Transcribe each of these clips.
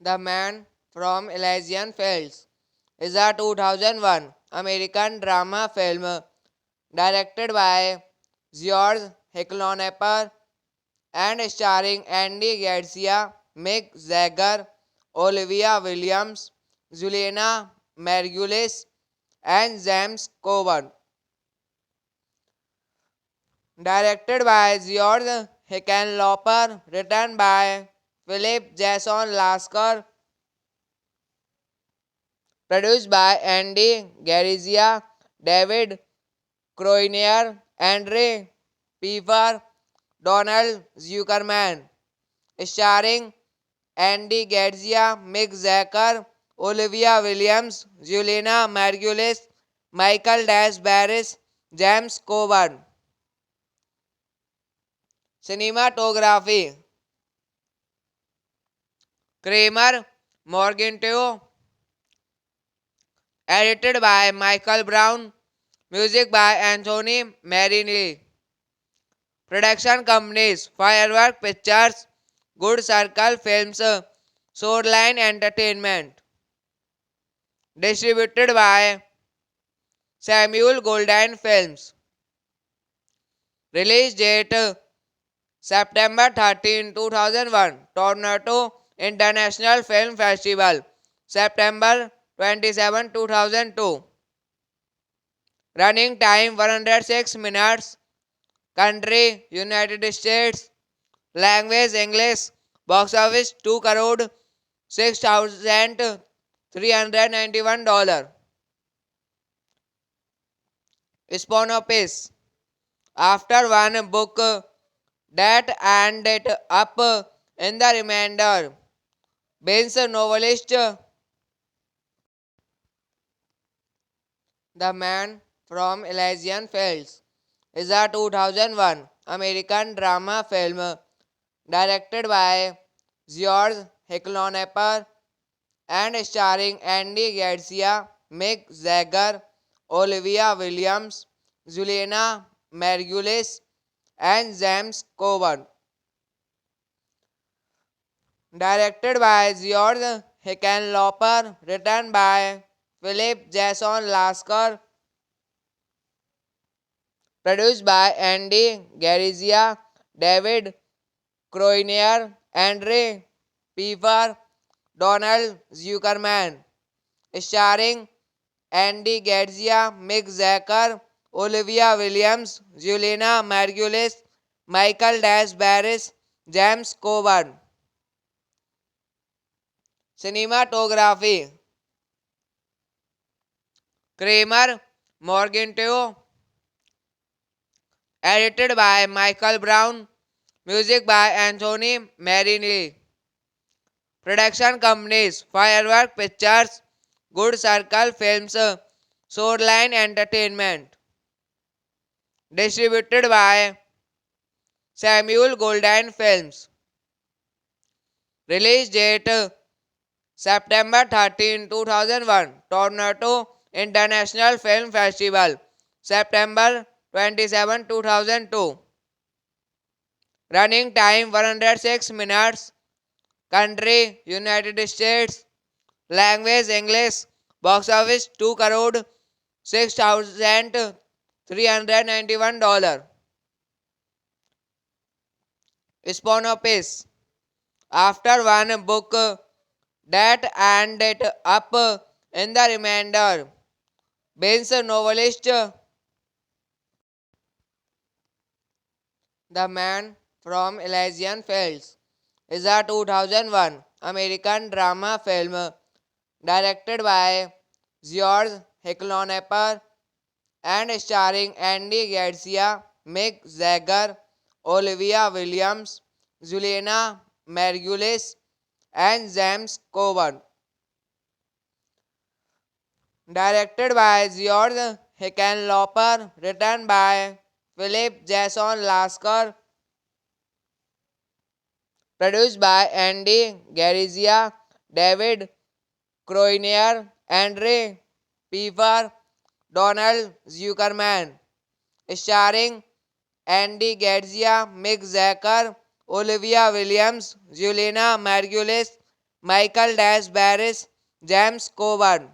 The Man from Elysian Fields is a 2001 American drama film directed by George Hicklonepper and starring Andy Garcia, Mick Jagger, Olivia Williams, Juliana Margulies, and James Coburn. Directed by George Hickenlooper, written by Philip Jason Lasker, produced by Andy Garcia, David Croinier, Andre Pfeiffer, Donald Zuckerman, starring Andy Garcia, Mick Jagger, Olivia Williams, Juliana Margulies, Michael Dash Barris, James Coburn. Cinematography Kramer Morgenteo, edited by Michael Brown, music by Anthony Marini. Production companies Firework Pictures, Good Circle Films, Shoreline Entertainment. Distributed by Samuel Goldwyn Films. Release date September 13, 2001, Toronto International Film Festival. September 27, 2002. Running time 106 minutes. Country United States. Language English. Box office 2 crore $6,391. Sponopiss. After one book that ended up in the remainder. Bane's novelist The Man from Elysian Fields is a 2001 American drama film directed by George Hicklonepper and starring Andy Garcia, Mick Jagger, Olivia Williams, Juliana Margulies, and James Coburn. Directed by George Hickenlooper, written by Philip Jason Lasker, produced by Andy Garcia, David Croinier, Andre Pfeiffer, Donald Zuckerman, starring Andy Garcia, Mick Jagger, Olivia Williams, Juliana Margulies, Michael Dash Barris, James Coburn. Cinematography Kramer Morgenteo, edited by Michael Brown, music by Anthony Marini. Production companies Firework Pictures, Good Circle Films, Shoreline Entertainment. Distributed by Samuel Goldwyn Films. Release date September 13, 2001. Toronto International Film Festival. September 27, 2002. Running time 106 minutes. Country United States. Language English. Box office 2 crore $6,391. Sponopiss. After one book that ended up in the remainder. Bane's novelist The Man from Elysian Fields is a 2001 American drama film directed by George Hicklonapper and starring Andy Garcia, Mick Jagger, Olivia Williams, Juliana Margulies, and James Coburn. Directed by George Hickenlooper, written by Philip Jason Lasker, produced by Andy Garcia, David Croinier, Andre Pfeiffer, Donald Zuckerman, starring Andy Garcia, Mick Jagger, Olivia Williams, Juliana Margulies, Michael Dash Barris, James Coburn.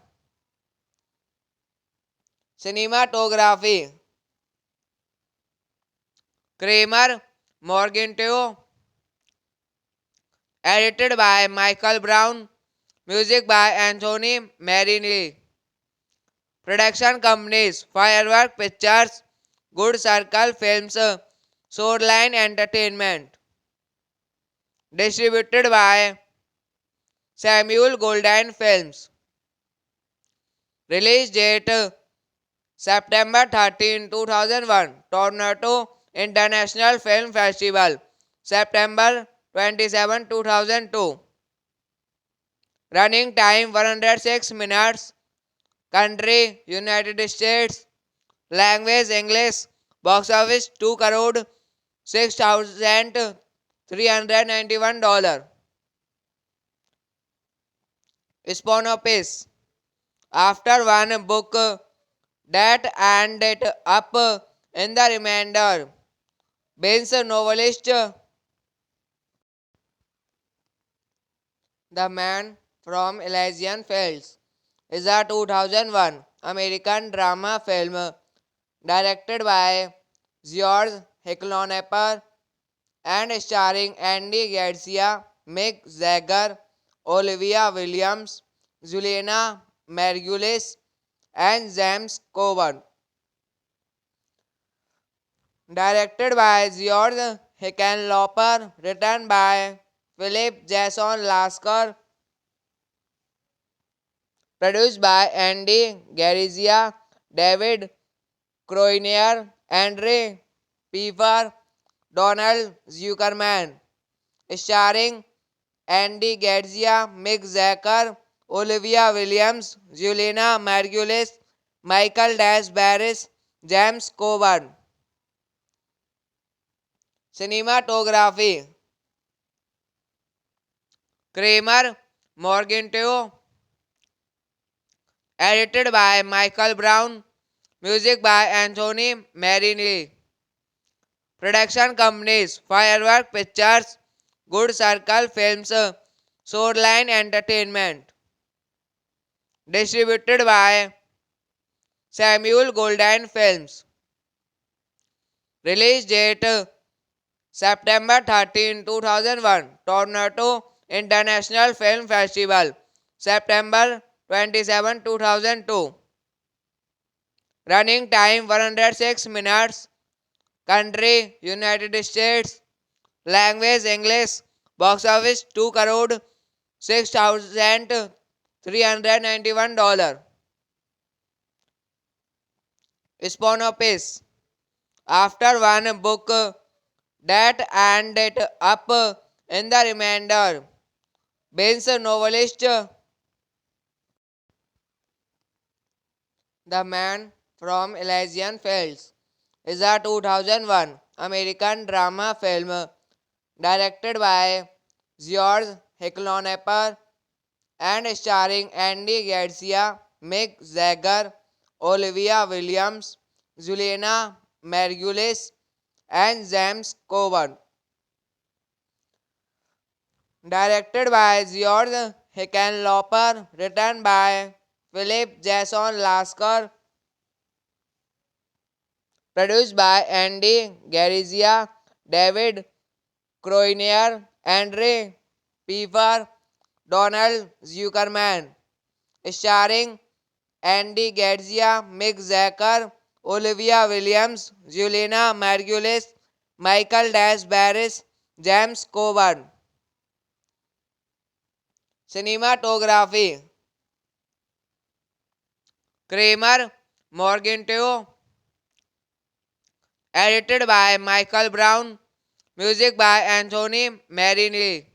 Cinematography Kramer Morgenteo, edited by Michael Brown, music by Anthony Marini. Production companies Firework Pictures, Good Circle Films, Shoreline Entertainment. Distributed by Samuel Goldwyn Films. Release date September 13, 2001. Toronto International Film Festival. September 27, 2002. Running time 106 minutes. Country United States. Language English. Box office 2 crore $6,391. Sponopiss. After one book that ended up in the remainder. Bane's novelist The Man from Elysian Fields is a 2001 American drama film directed by George Hicklonapper and starring Andy Garcia, Mick Jagger, Olivia Williams, Juliana Margulies, and James Coburn. Directed by George Hickenlooper, written by Philip Jason Lasker, produced by Andy Garcia, David Croinier, Andre Pfeiffer, Donald Zuckerman, starring Andy Garcia, Mick Jagger, Olivia Williams, Juliana Margulies, Michael Dash Barris, James Coburn. Cinematography Kramer Morgenteo, edited by Michael Brown, music by Anthony Marini. Production companies Firework Pictures, Good Circle Films, Shoreline Entertainment. Distributed by Samuel Goldwyn Films. Release date September 13, 2001. Toronto International Film Festival. September 27, 2002. Running time 106 minutes. Country United States. Language English. Box office 2 crore $6,391. Sponopiss. After one book that ended up in the remainder. Bane's novelist The Man from Elysian Fields is a 2001 American drama film directed by George Hicklonapper and starring Andy Garcia, Mick Jagger, Olivia Williams, Juliana Margulies, and James Coburn. Directed by George Hickenlooper, written by Philip Jason Lasker, produced by Andy Garcia, David Croinier, Andre Pfeiffer, Donald Zuckerman, starring Andy Garcia, Mick Jagger, Olivia Williams, Juliana Margulies, Michael Dash Barris, James Coburn. Cinematography Kramer Morgenthau, edited by Michael Brown, music by Anthony Marini.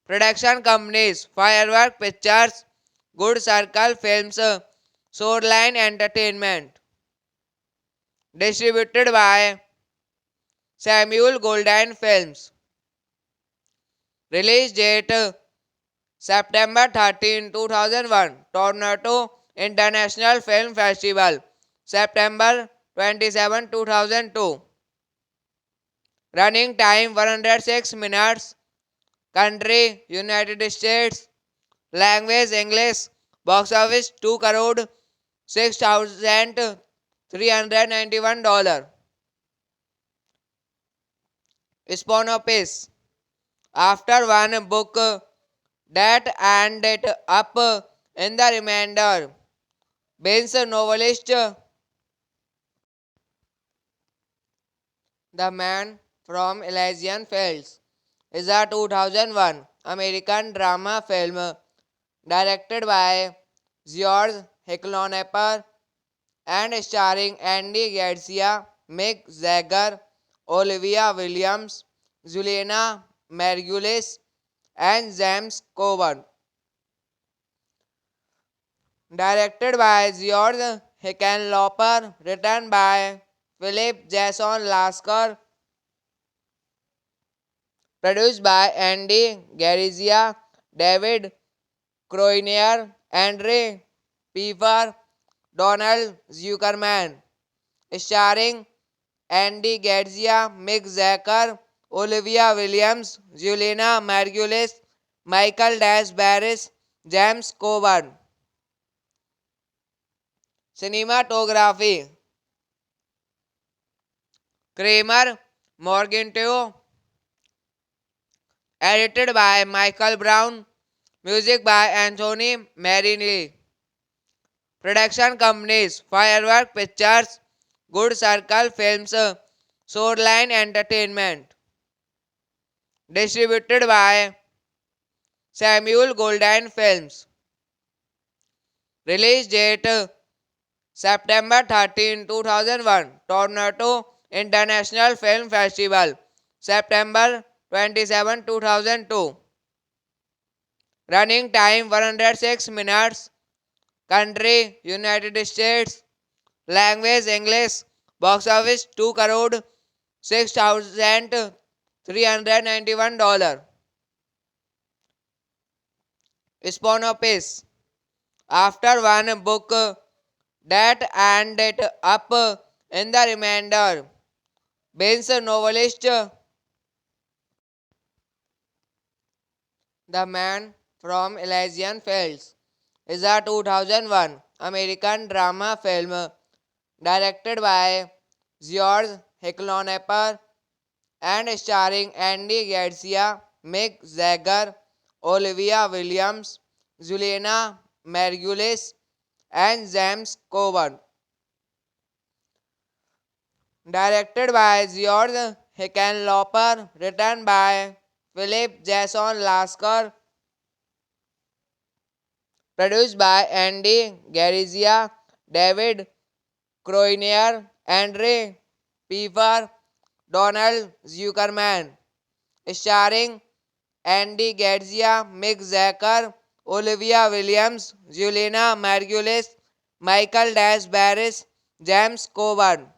Production companies Firework Pictures, Good Circle Films, Shoreline Entertainment. Distributed by Samuel Goldwyn Films. Release date September 13, 2001. Toronto International Film Festival. September 27, 2002. Running time 106 minutes. Country United States. Language English. Box office 2 crore $6,391. Sponopiss. After one book that ended up in the remainder. Bane's novelist The Man from Elysian Fields is a 2001 American drama film directed by George Hicklonapper and starring Andy Garcia, Mick Jagger, Olivia Williams, Juliana Margulies, and James Coburn. Directed by George Hickenlooper, written by Philip Jason Lasker, produced by Andy Garcia, David Croinier, Andre Pfeiffer, Donald Zuckerman, starring Andy Garcia, Mick Jagger, Olivia Williams, Juliana Margulies, Michael Dash Barris, James Coburn. Cinematography Kramer Morgenthau, edited by Michael Brown, music by Anthony Marini. Production companies Firework Pictures, Good Circle Films, Shoreline Entertainment. Distributed by Samuel Goldwyn Films. Release date September 13, 2001. Toronto International Film Festival. September 27, 2002. Running time 106 minutes. Country United States. Language English. Box office 2 crore $6,391. Sponopiss. After one book that ended up in the remainder. Bane's novelist The Man from Elysian Fields is a 2001 American drama film directed by George Hicklonapper and starring Andy Garcia, Mick Jagger, Olivia Williams, Juliana Margulis, and James Coburn. Directed by George Hickenlooper, written by Philip Jason Lasker, produced by Andy Garcia, David Croinier, Andre Pfeiffer, Donald Zuckerman, starring Andy Garcia, Mick Jagger, Olivia Williams, Juliana Margulis, Michael Dash Barris, James Coburn.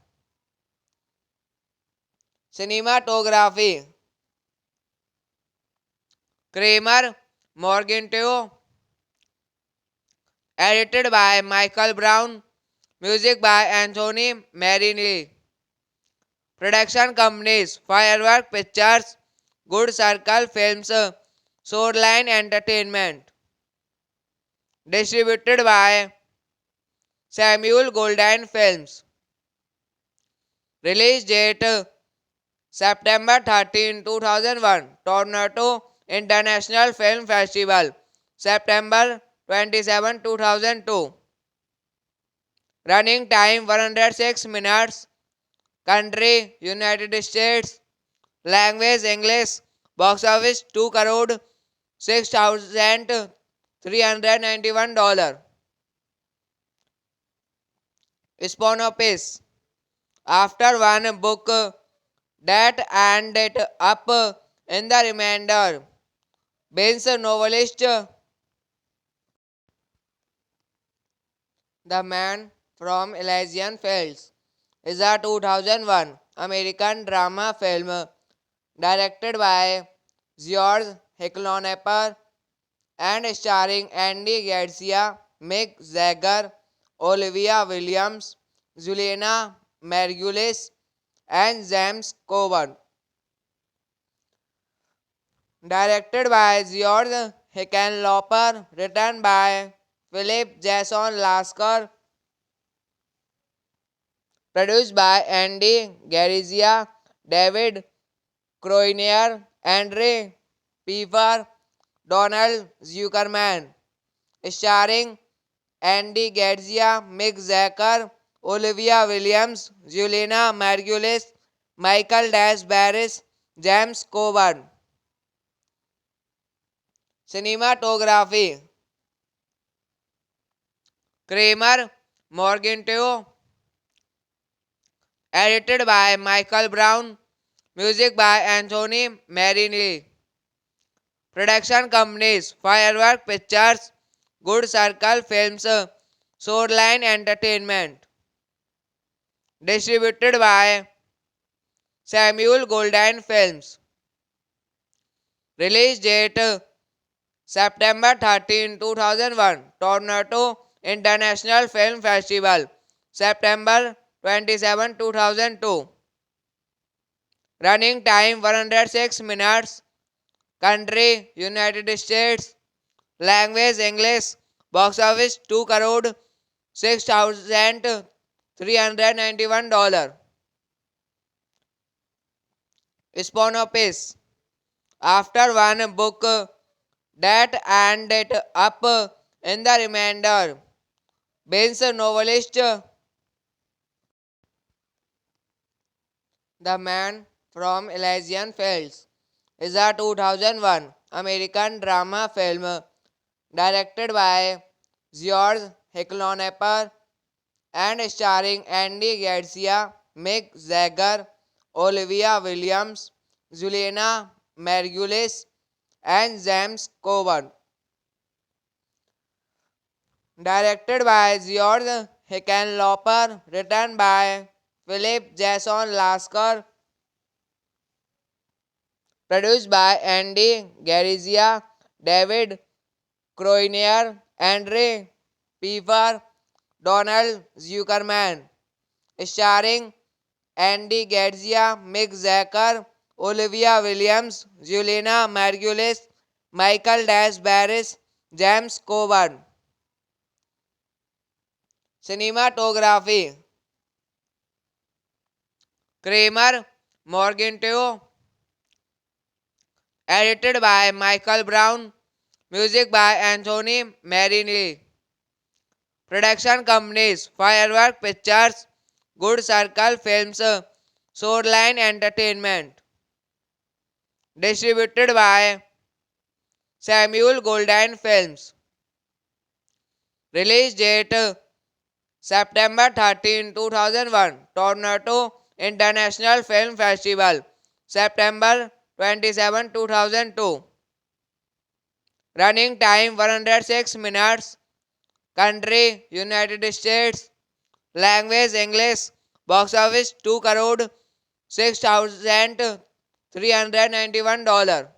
Cinematography Kramer Morgenteo, edited by Michael Brown, music by Anthony Marini. Production companies Firework Pictures, Good Circle Films, Shoreline Entertainment. Distributed by Samuel Goldwyn Films. Release date September 13, 2001, Toronto International Film Festival. September 27, 2002. Running time 106 minutes. Country United States. Language English. Box office 2 crore $6,391. Sponopiss. After one book that ended up in the remainder. Bane's novelist The Man from Elysian Fields is a 2001 American drama film directed by George Hickenlooper and starring Andy Garcia, Mick Jagger, Olivia Williams, Juliana Margulis, and James Coburn. Directed by George Hickenlooper, written by Philip Jason Lasker, produced by Andy Garcia, David Croinier, Andre Pfeiffer, Donald Zuckerman, starring Andy Garcia, Mick Jagger, Olivia Williams, Juliana Margulis, Michael Dash Barris, James Coburn. Cinematography Kramer Morgenteo, edited by Michael Brown, music by Anthony Marini. Production companies Firework Pictures, Good Circle Films, Shoreline Entertainment. Distributed by Samuel Goldwyn Films. Release date September 13, 2001, Toronto International Film Festival. September 27, 2002. Running time 106 minutes. Country United States. Language English. Box office 2 crore $6,391. Sponopiss. After one book that ended up in the remainder. Bane's novelist The Man from Elysian Fields is a 2001 American drama film directed by George Hickenlooper and starring Andy Garcia, Mick Jagger, Olivia Williams, Juliana Margulis, and James Coburn. Directed by George Hickenlooper, written by Philip Jason Lasker, produced by Andy Garcia, David Croinier, Andre Pfeiffer, Donald Zuckerman, starring Andy Garcia, Mick Jagger, Olivia Williams, Juliana Margulis, Michael Dash Barris, James Coburn. Cinematography Kramer Morgenteo, edited by Michael Brown, music by Anthony Marini. Production companies: Firework Pictures, Good Circle Films, Shoreline Entertainment. Distributed by Samuel Goldwyn Films. Release date September 13, 2001. Toronto International Film Festival. September 27, 2002. Running time 106 minutes. Country United States. Language English. Box office 2 crore $6,391.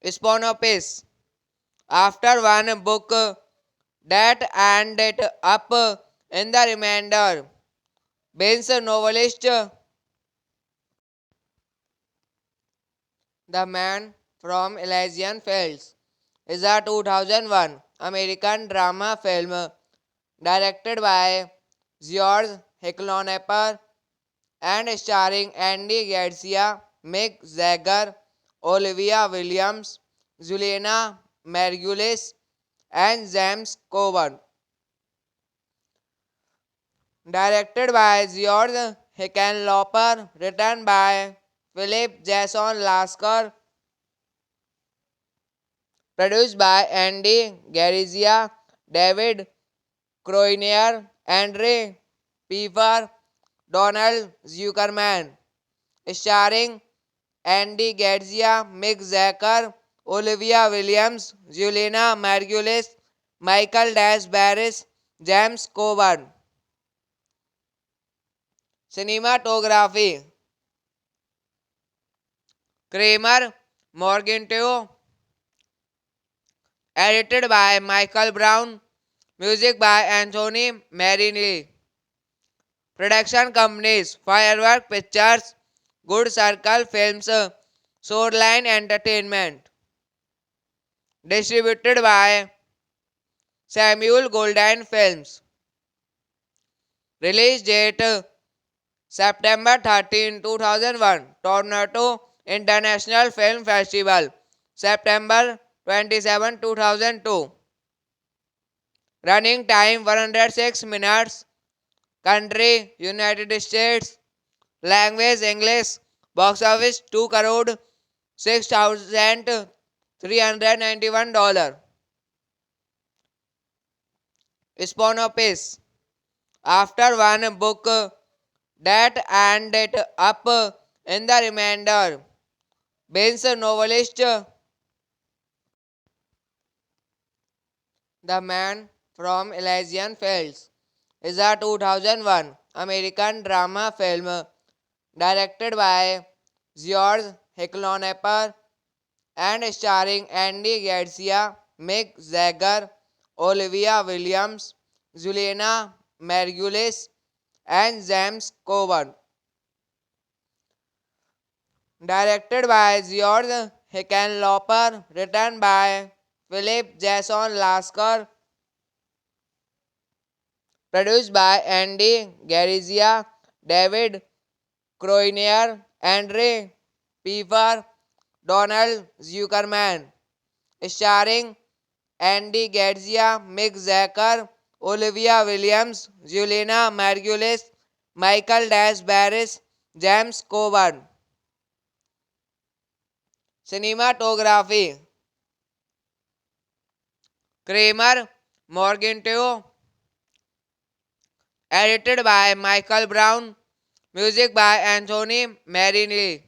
Sponopies. After one book that ended up in the remainder. Bane's novelist The Man from Elysian Fields is a 2001 American drama film directed by George Hicklonapper and starring Andy Garcia, Mick Jagger, Olivia Williams, Juliana Margulies, and James Coburn. Directed by George Hickenlooper, written by Philip Jason Lasker, produced by Andy Garcia, David Croinier, Andre Pfeiffer, Donald Zuckerman, starring Andy Garcia, Mick Jagger, Olivia Williams, Juliana Margulies, Michael Dash Barris, James Coburn. Cinematography: Kramer Morgenthau, edited by Michael Brown, music by Anthony Marini. Production companies: Firework Pictures, Good Circle Films, Shoreline Entertainment. Distributed by Samuel Goldwyn Films. Release date September 13, 2001. Toronto International Film Festival. September 27, 2002. Running time 106 minutes. Country United States. Language English. Box office 2 crore $6,391. Sponopies. After one book that ended up in the remainder. Bane's novelist The Man from Elysian Fields is a 2001 American drama film directed by George Hicklonapper and starring Andy Garcia, Mick Jagger, Olivia Williams, Juliana Margulies, and James Coburn. Directed by George Hickenlooper, written by Philip Jason Lasker, produced by Andy Garcia, David Croinier, Andre Pfeiffer, Donald Zuckerman, starring Andy Garcia, Mick Jagger, Olivia Williams, Juliana Margulies, Michael Dash Barris, James Coburn. Cinematography: Kramer Morgenthau, edited by Michael Brown, music by Anthony Marini.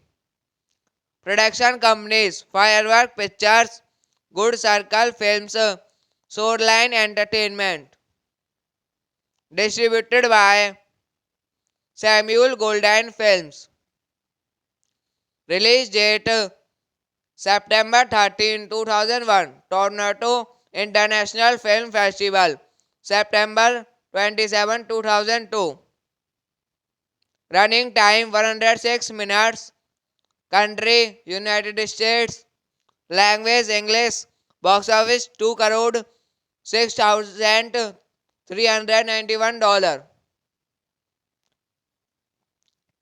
Production companies: Firework Pictures, Good Circle Films, Shoreline Entertainment. Distributed by Samuel Goldwyn Films. Release date September 13, 2001. Toronto International Film Festival. September 27, 2002. Running time 106 minutes. Country United States. Language English. Box office 2 crore $6,391.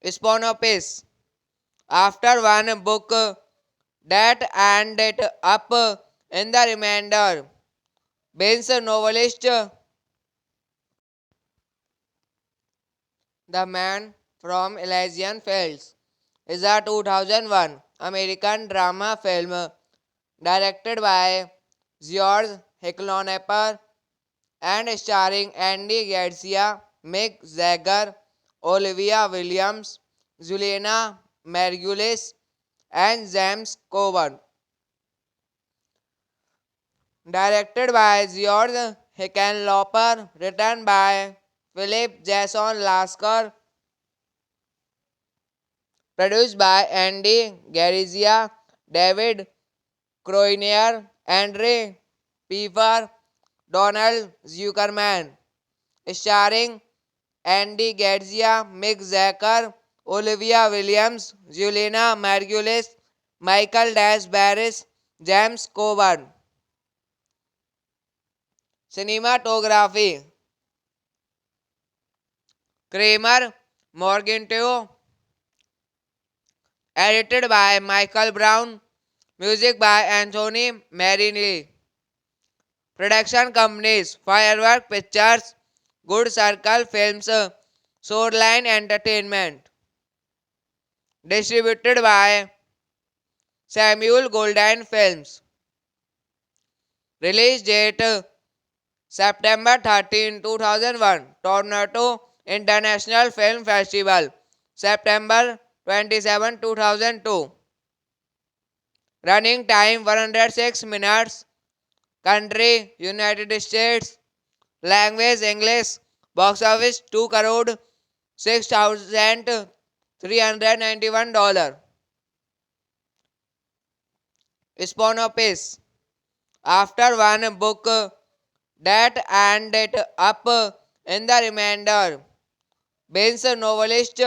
Sponopies. After one book that ended up in the remainder. Ben's novelist The Man from Elysian Fields is a 2001 American drama film directed by George Hicklonapper and starring Andy Garcia, Mick Jagger, Olivia Williams, Juliana Margulies, and James Coburn. Directed by George Hickenlooper, written by Philip Jason Lasker, produced by Andy Garcia, David Croinier, Andre Pfeiffer, Donald Zuckerman, starring Andy Garcia, Mick Jagger, Olivia Williams, Juliana Margulies, Michael Dash Barris, James Coburn. Cinematography Kramer Morgenthau, edited by Michael Brown, music by Anthony Marini. Production companies Firework Pictures, Good Circle Films, Shoreline Entertainment. Distributed by Samuel Goldwyn Films. Release date September 13, 2001. Toronto International Film Festival. September 27, 2002. Running time 106 minutes. Country United States. Language English. Box office 2 crore $6,391. Sponopiss. After one book that ended up in the remainder. Ben's novelist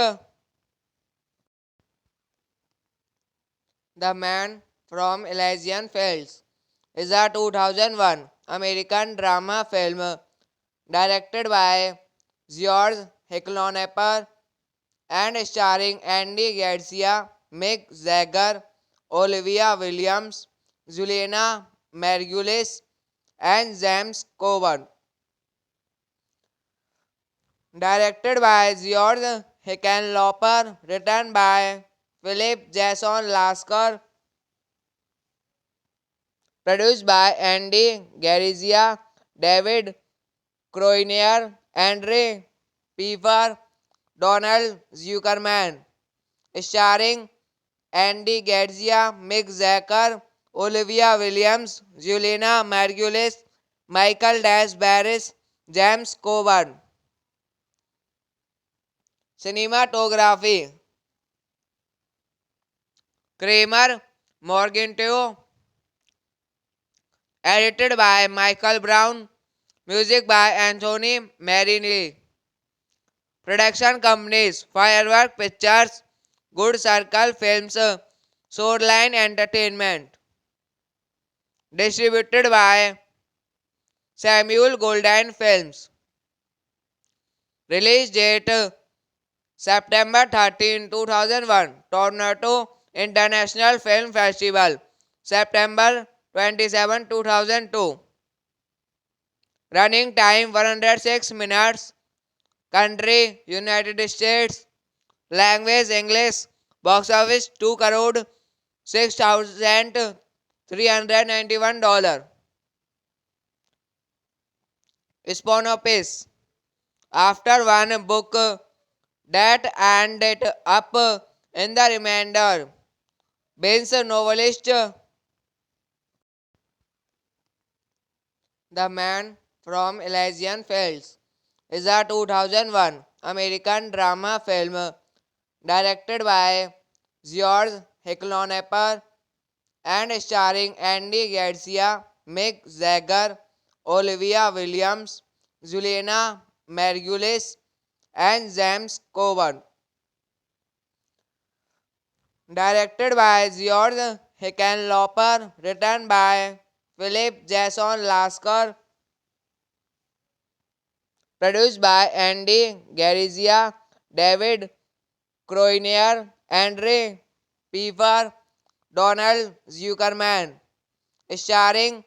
The Man from Elysian Fields is a 2001 American drama film directed by George Hicklonapper and starring Andy Garcia, Mick Jagger, Olivia Williams, Juliana Margulies, and James Coburn. Directed by George Hickenlooper, written by Philip Jason Lasker, produced by Andy Garcia, David Croinier, Andre Pfeiffer, Donald Zuckerman, starring Andy Garcia, Mick Jagger, Olivia Williams, Juliana Margulies, Michael Dash Barris, James Coburn. Cinematography Kramer Morgenthau, edited by Michael Brown, music by Anthony Marini. Production companies Firework Pictures, Good Circle Films, Shoreline Entertainment. Distributed by Samuel Goldwyn Films. Release date September 13, 2001. Toronto International Film Festival. September 27, 2002. Running time 106 minutes. Country United States. Language English. Box office 2 crore $6,391. Sponopiss. After one book that ended up in the remainder. Ben's novelist The Man from Elysian Fields is a 2001 American drama film directed by George Hicklonapper and starring Andy Garcia, Mick Jagger, Olivia Williams, Juliana Margulies, and James Coburn. Directed by George Hickenlooper, written by Philip Jason Lasker, produced by Andy Garcia, David Croinier, Andre Pfeiffer, Donald Zuckerman, starring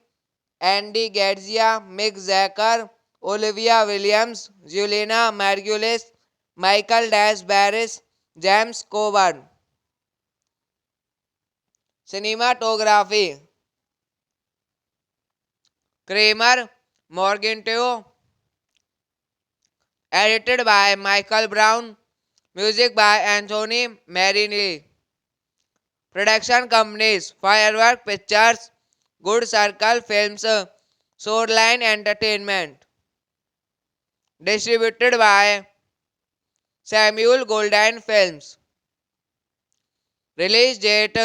Andy Garcia, Mick Jagger, Olivia Williams, Juliana Margulies, Michael Barris, James Coburn. Cinematography: Kramer Morgenteo. Edited by Michael Brown. Music by Anthony Marini. Production companies: Firework Pictures, Good Circle Films, Shoreline Entertainment. Distributed by Samuel Goldwyn Films. Release date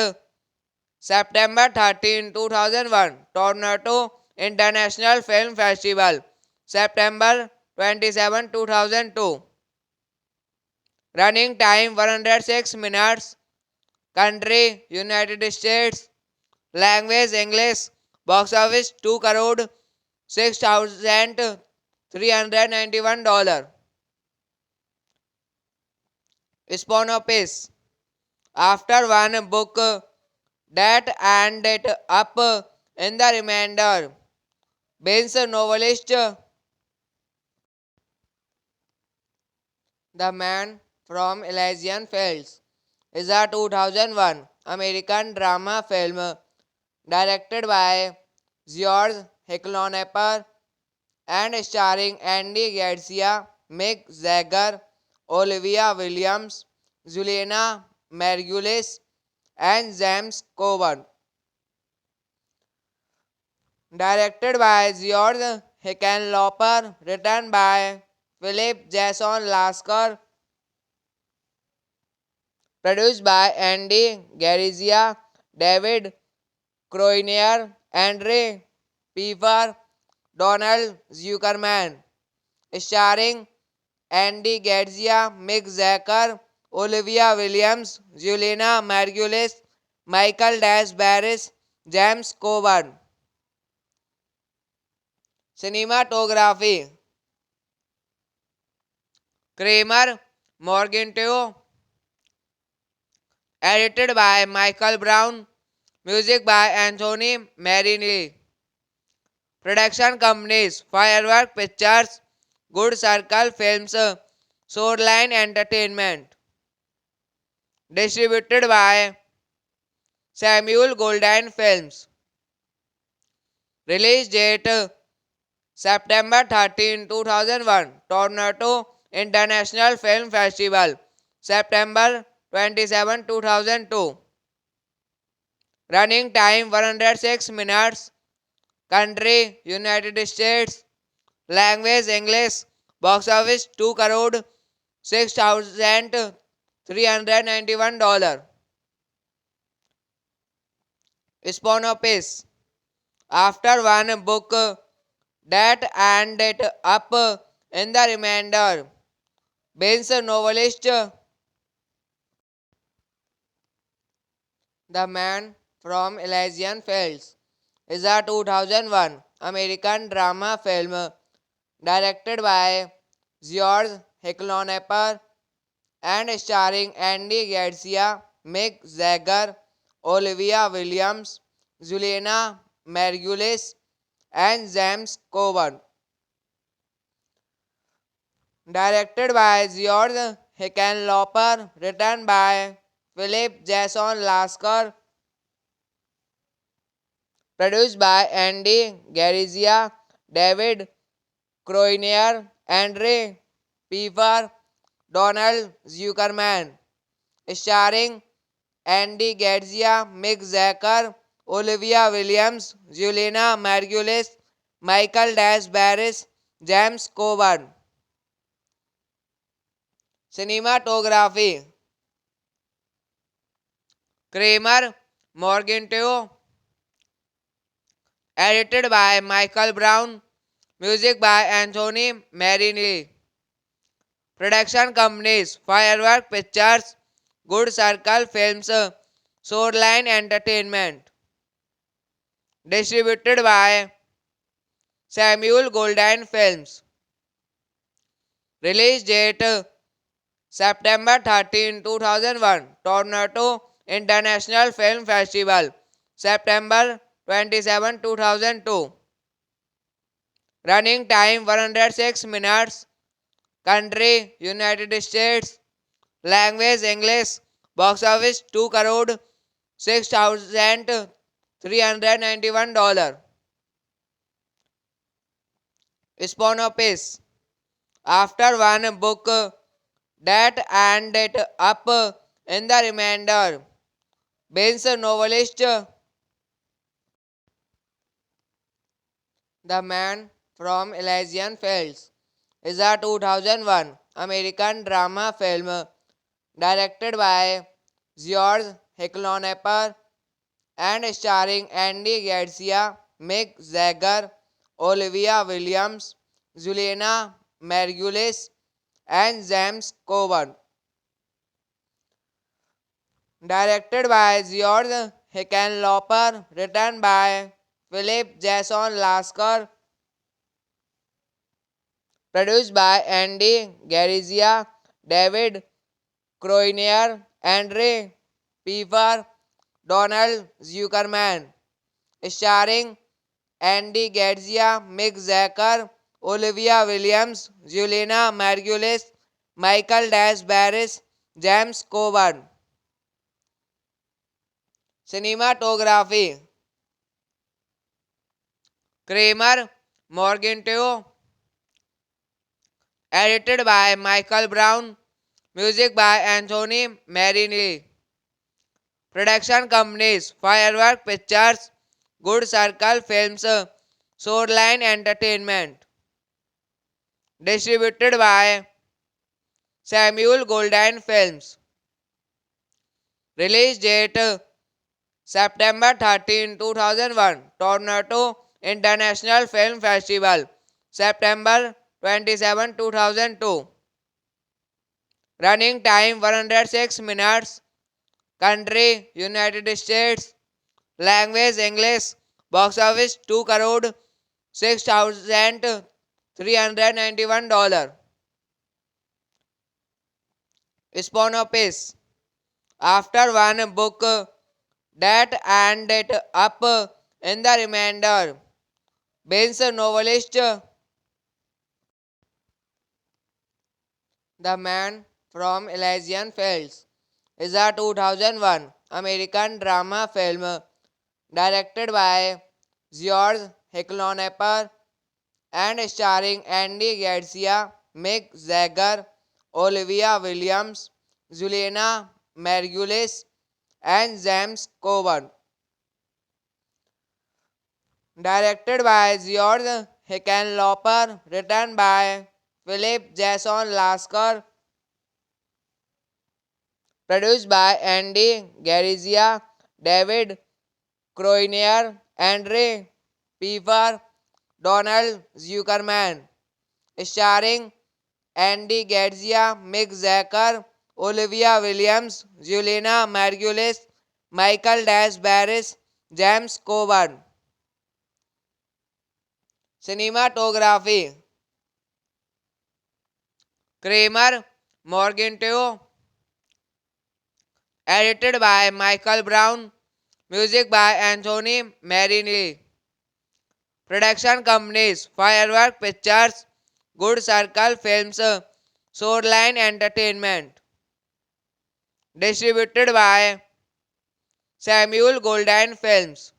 September 13, 2001. Toronto International Film Festival. September 27, 2002. Running time 106 minutes. Country United States. Language English. Box office 2 crore $6,391. Synopsis: after one book that ended up in the remainder, Bain's novelist The Man from Elysian Fields is a 2001 American drama film directed by George Hicklonapper and starring Andy Garcia, Mick Jagger, Olivia Williams, Juliana Margulies, and James Coburn. Directed by George Hickenlooper, written by Philip Jason Lasker, produced by Andy Garcia, David Croinier, Andre Pfeiffer, Donald Zuckerman, starring Andy Garcia, Mick Jagger, Olivia Williams, Juliana Margulies, Michael Barris, James Coburn. Cinematography: Kramer Morgenteo. Edited by Michael Brown. Music by Anthony Marini. Production companies: Firework Pictures, Good Circle Films, Shoreline Entertainment. Distributed by Samuel Goldwyn Films. Release date September 13, 2001. Toronto International Film Festival. September 27, 2002. Running time 106 minutes. Country United States. Language English. Box office 2 crore $6,391. Synopsis: after one book that ended up in the remainder, Bain's novelist The Man from Elysian Fields is a 2001 American drama film directed by George Hicklonapper and starring Andy Garcia, Mick Jagger, Olivia Williams, Juliana Margulies, and James Coburn. Directed by George Hickenlooper, written by Philip Jason Lasker, produced by Andy Garcia, David Croinier, Andre Pfeiffer, Donald Zuckerman, starring Andy Garcia, Mick Jagger, Olivia Williams, Juliana Margulies, Michael Barris, James Coburn. Cinematography: Kramer Morgenteo. Edited by Michael Brown. Music by Anthony Marini. Production companies: Firework Pictures, Good Circle Films, Shoreline Entertainment. Distributed by Samuel Goldwyn Films. Release date September 13, 2001. Toronto International Film Festival. September 27, 2002. Running time 106 minutes. Country United States. Language English. Box office 2 crore 6,391 dollars. Spawn of Peace. After one book that ended up in the remainder. Bane's novelist The Man from Elysian Fields is a 2001 American drama film directed by George Hicklonapper and starring Andy Garcia, Mick Jagger, Olivia Williams, Juliana Margulies, and James Coburn. Directed by George Hickenlooper, written by Philip Jason Lasker, produced by Andy Garcia, David Croinier, Andre Pfeiffer, Donald Zuckerman, starring Andy Garcia, Mick Jagger, Olivia Williams, Juliana Margulies, Michael Dash Barris, James Coburn. Cinematography Kramer Morgenthau, edited by Michael Brown, music by Anthony Marini. Production companies Firework Pictures, Good Circle Films, Shoreline Entertainment. Distributed by Samuel Goldwyn Films. Release date September 13, 2001, Toronto International Film Festival. September 27, 2002. Running time 106 minutes. Country United States. Language English. Box office 2 crore 6,391 dollars. Spawn of Peace. After one book that ended up in the remainder. Bane's novelist The Man from Elysian Fields is a 2001 American drama film directed by George Hicklonapper and starring Andy Garcia, Mick Jagger, Olivia Williams, Juliana Margulies, and James Coburn. Directed by George Hickenlooper, written by Philip Jason Lasker, produced by Andy Garcia, David Croinier, Andre Pfeiffer, Donald Zuckerman, starring Andy Garcia, Mick Jagger, Olivia Williams, Juliana Margulies, Michael Dash Barris, James Coburn. Cinematography Kramer Morgenthau, edited by Michael Brown, music by Anthony Marini. Production companies Firework Pictures, Good Circle Films, Shoreline Entertainment. Distributed by Samuel Goldwyn Films.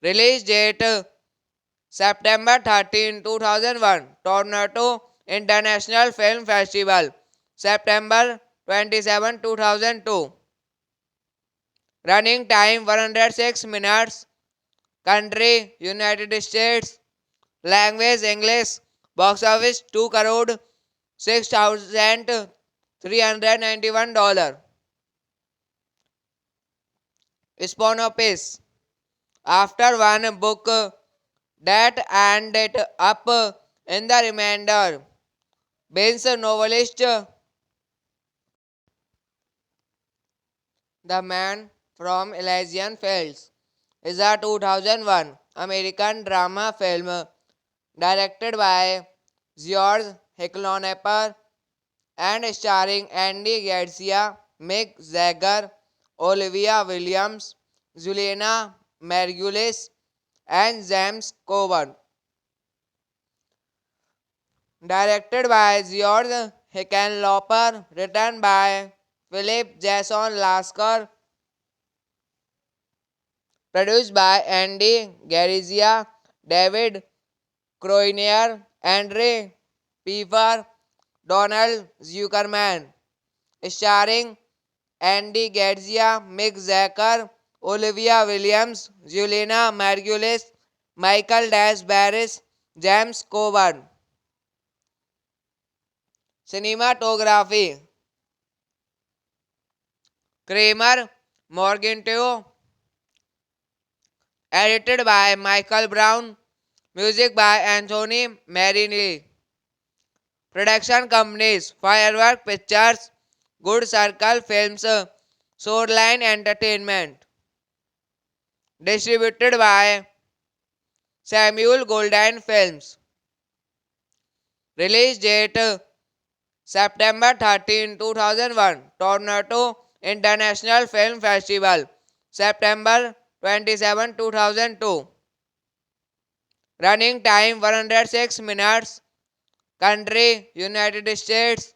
Release date September 13, 2001, Toronto International Film Festival. September 27, 2002. Running time 106 minutes. Country United States. Language English. Box office 2 crore 6,391 dollars. Spawn of Peace. After one book that ended up in the remainder. Bane's novelist The Man from Elysian Fields is a 2001 American drama film directed by George Hicklonapper and starring Andy Garcia, Mick Jagger, Olivia Williams, Juliana Margulies, and James Coburn. Directed by George Hickenlooper, written by Philip Jason Lasker, produced by Andy Garcia, David Croinier, Andre Pfeiffer, Donald Zuckerman, starring Andy Garcia, Mick Jagger, Olivia Williams, Juliana Margulies, Michael Dash Barris, James Coburn. Cinematography Kramer Morgenteo, edited by Michael Brown, music by Anthony Marini. Production companies Firework Pictures, Good Circle Films, Shoreline Entertainment. Distributed by Samuel Goldwyn Films. Release date September 13, 2001, Toronto International Film Festival. September 27, 2002. Running time 106 minutes. Country United States.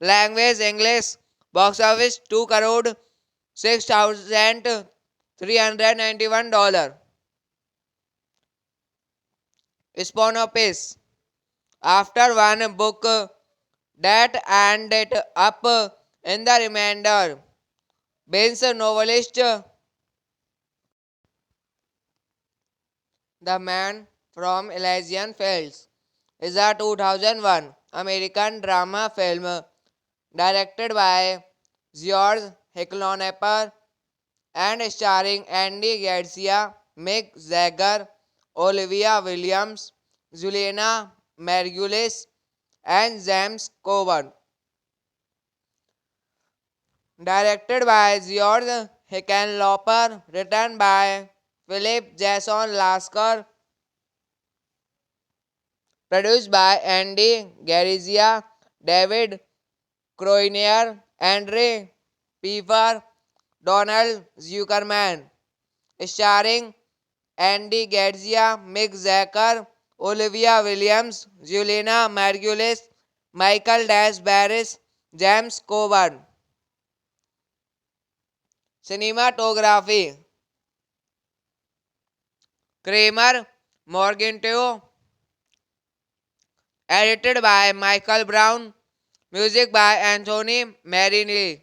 Language English. Box office 2 crore $6,391. Sponopiss. After one book that ended up in the remainder. Bane's novelist The Man from Elysian Fields is a 2001 American drama film directed by George Hickenlooper and starring Andy Garcia, Mick Jagger, Olivia Williams, Juliana Margulies, and James Coburn. Directed by George Hickenlooper, written by Philip Jason Lasker, produced by Andy Garcia, David Croinier, Andre Pfeiffer, Donald Zuckerman, starring Andy Garcia, Mick Jagger, Olivia Williams, Juliana Margulies, Michael Dash Barris, James Coburn. Cinematography Kramer Morgenteo, edited by Michael Brown, music by Anthony Marini.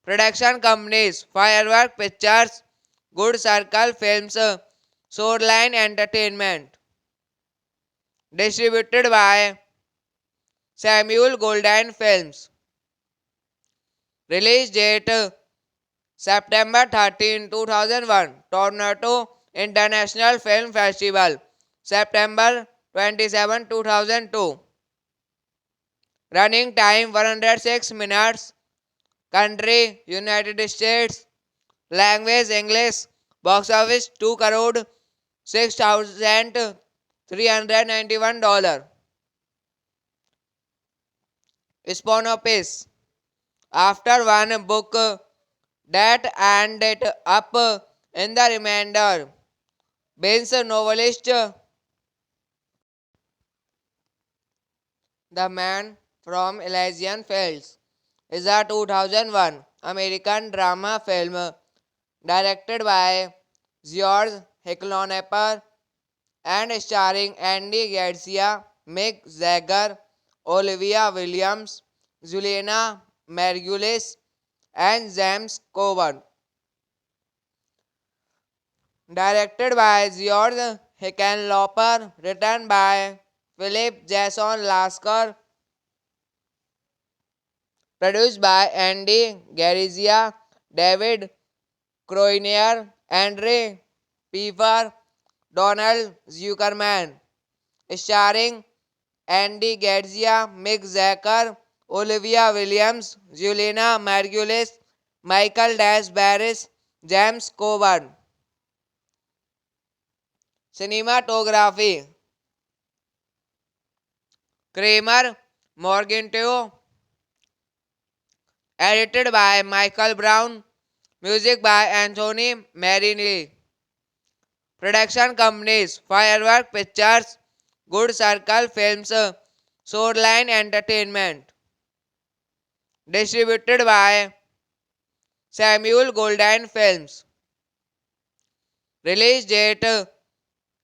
Production companies Firework Pictures, Good Circle Films, Shoreline Entertainment. Distributed by Samuel Goldwyn Films. Release date September 13, 2001, Toronto International Film Festival. September 27, 2002. Running time 106 minutes. Country United States. Language English. Box office 2 crore $6,391. Sponopiss. After one book that ended up in the remainder. Bane's novelist The Man from Elysian Fields is a 2001 American drama film directed by George Hickenlooper and starring Andy Garcia, Mick Jagger, Olivia Williams, Juliana Margulies, and James Coburn. Directed by George Hickenlooper, written by Philip Jason Lasker, produced by Andy Garcia, David Croinier, Andre Pfeiffer, Donald Zuckerman, starring Andy Garcia, Mick Jagger, Olivia Williams, Juliana Margulies, Michael Dash Barris, James Coburn. Cinematography Kramer Morgenteo, edited by Michael Brown, music by Anthony Marini. Production companies Firework Pictures, Good Circle Films, Swordline Entertainment. Distributed by Samuel Goldwyn Films. Release date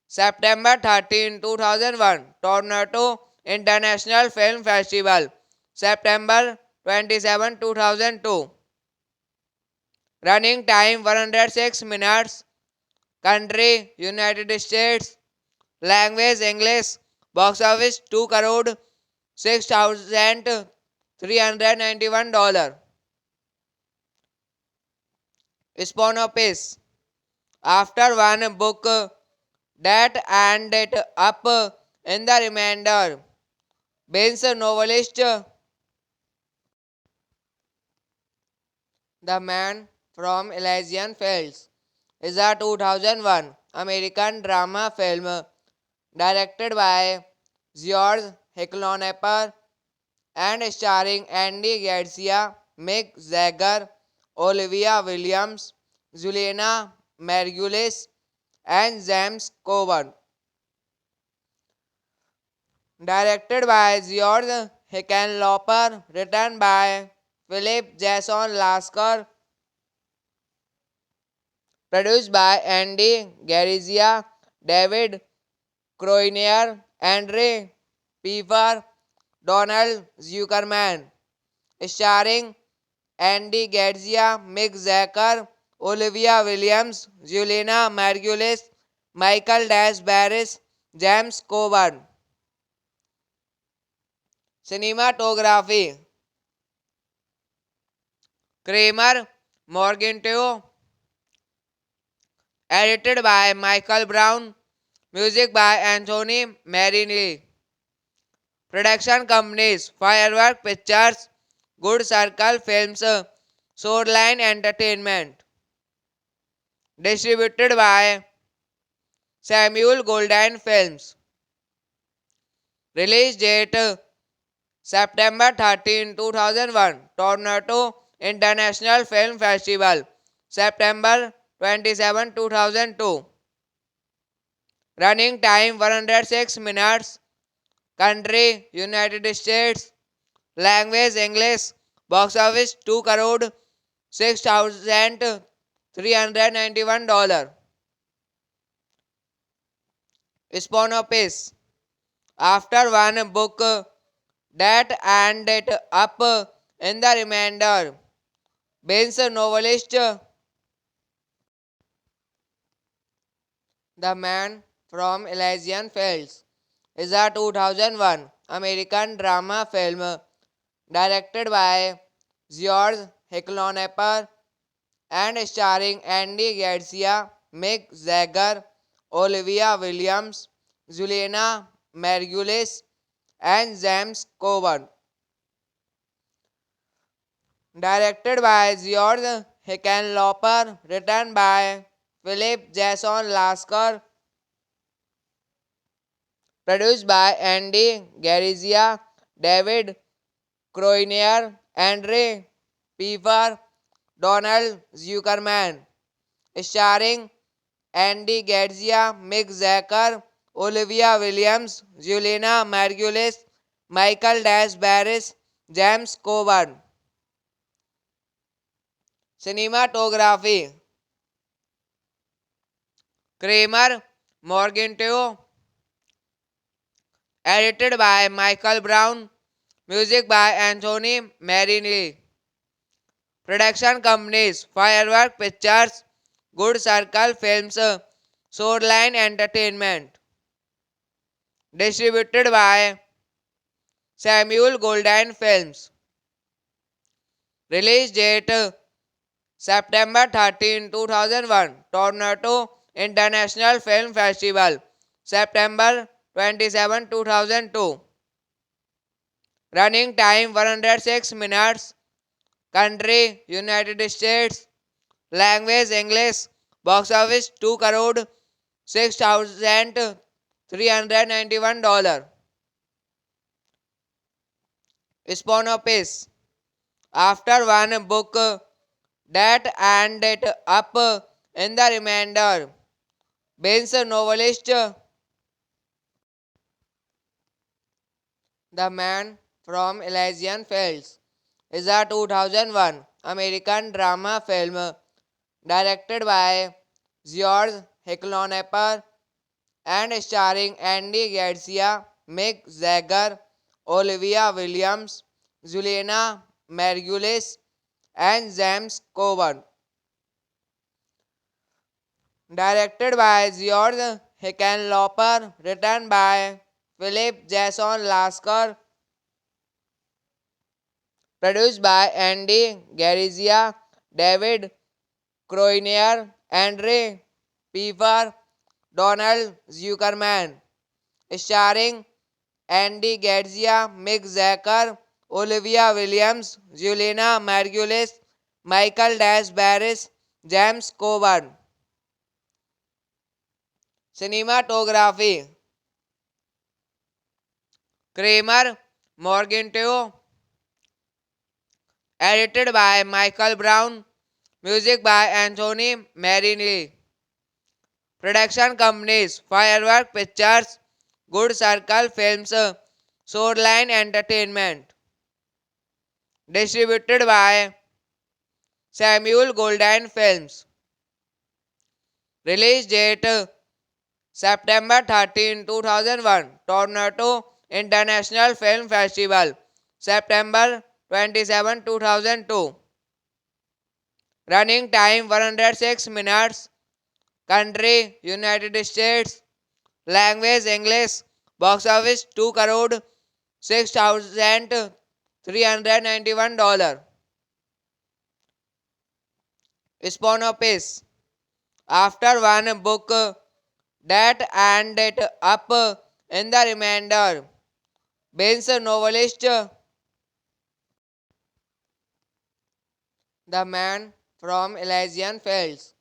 September 13, 2001. Toronto International Film Festival. September 27, 2002. Running time 106 minutes. Country United States. Language English. Box office 2 crore $6,391. Spawn Office. After one book that ended up in the remainder. Bane's novelist The Man from Elysian Fields is a 2001 American drama film directed by George Hicklonapper and starring Andy Garcia, Mick Jagger, Olivia Williams, Juliana Margulies, and James Coburn. Directed by George Hickenlooper, written by Philip Jason Lasker, produced by Andy Garcia, David Croinier, Andre Pfeiffer, Donald Zuckerman, starring Andy Garcia, Mick Jagger, Olivia Williams, Juliana Margulies, Michael Dash Barris, James Coburn. Cinematography Kramer Morgenthau, edited by Michael Brown, music by Anthony Marini. Production companies Firework Pictures, Good Circle Films, Swordline Entertainment. Distributed by Samuel Goldwyn Films. Release date September 13, 2001. Toronto International Film Festival. September 27, 2002. Running time 106 minutes. Country United States. Language English. Box office 2 crore $6,391. Spawn Office. After one book that ended up in the remainder. Bane's novelist The Man from Elysian Fields is a 2001 American drama film directed by George Hicklonapper and starring Andy Garcia, Mick Jagger, Olivia Williams, Juliana Margulies, and James Coburn. Directed by George Hickenlooper, written by Philip Jason Lasker, produced by Andy Garcia, David Croinier, Andre Pfeiffer, Donald Zuckerman, starring Andy Garcia, Mick Jagger, Olivia Williams, Juliana Margulies, Michael Dash Barris, James Coburn. Cinematography Kramer Morgenthau, edited by Michael Brown, music by Anthony Marini. Production companies Firework Pictures, Good Circle Films, Swordline Entertainment. Distributed by Samuel Goldwyn Films. Release date September 13, 2001. Toronto International Film Festival. September 27, 2002. Running time 106 minutes. Country United States. Language English. Box office 2 crore $6,391. Spawn Office. After one book that ended up in the remainder. Bane's novelist The Man from Elysian Fields is a 2001 American drama film directed by George Hicklonapper and starring Andy Garcia, Mick Jagger, Olivia Williams, Juliana Margulies, and James Coburn. Directed by George Hickenlooper, written by Philip Jason Lasker, produced by Andy Garcia, David Croinier, Andre Pfeiffer, Donald Zuckerman, starring Andy Garcia, Mick Jagger, Olivia Williams, Juliana Margulies, Michael Dash Barris, James Coburn. Cinematography Kramer Morgenthau, edited by Michael Brown, music by Anthony Marini. Production companies Firework Pictures, Good Circle Films, Shoreline Entertainment. Distributed by Samuel Goldwyn Films. Release date September 13, 2001. Toronto International Film Festival. September 27, 2002. Running time 106 minutes. Country United States. Language English. Box office 2 crore $6,391. Sponopiss. After one book that ended up in the remainder. Bane's novelist The Man from Elysian Fields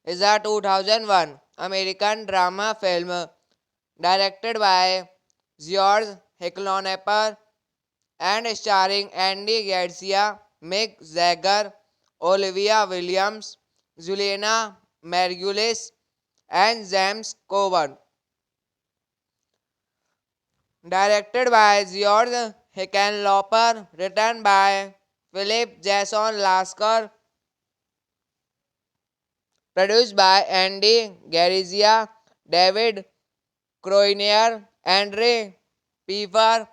is a 2001 American drama film directed by George Hicklonapper and starring Andy Garcia, Mick Jagger, Olivia Williams, Juliana Margulies, and James Coburn. Directed by George Hickenlooper, written by Philip Jason Lasker, produced by Andy Garcia, David Croinier, Andre Pfeiffer,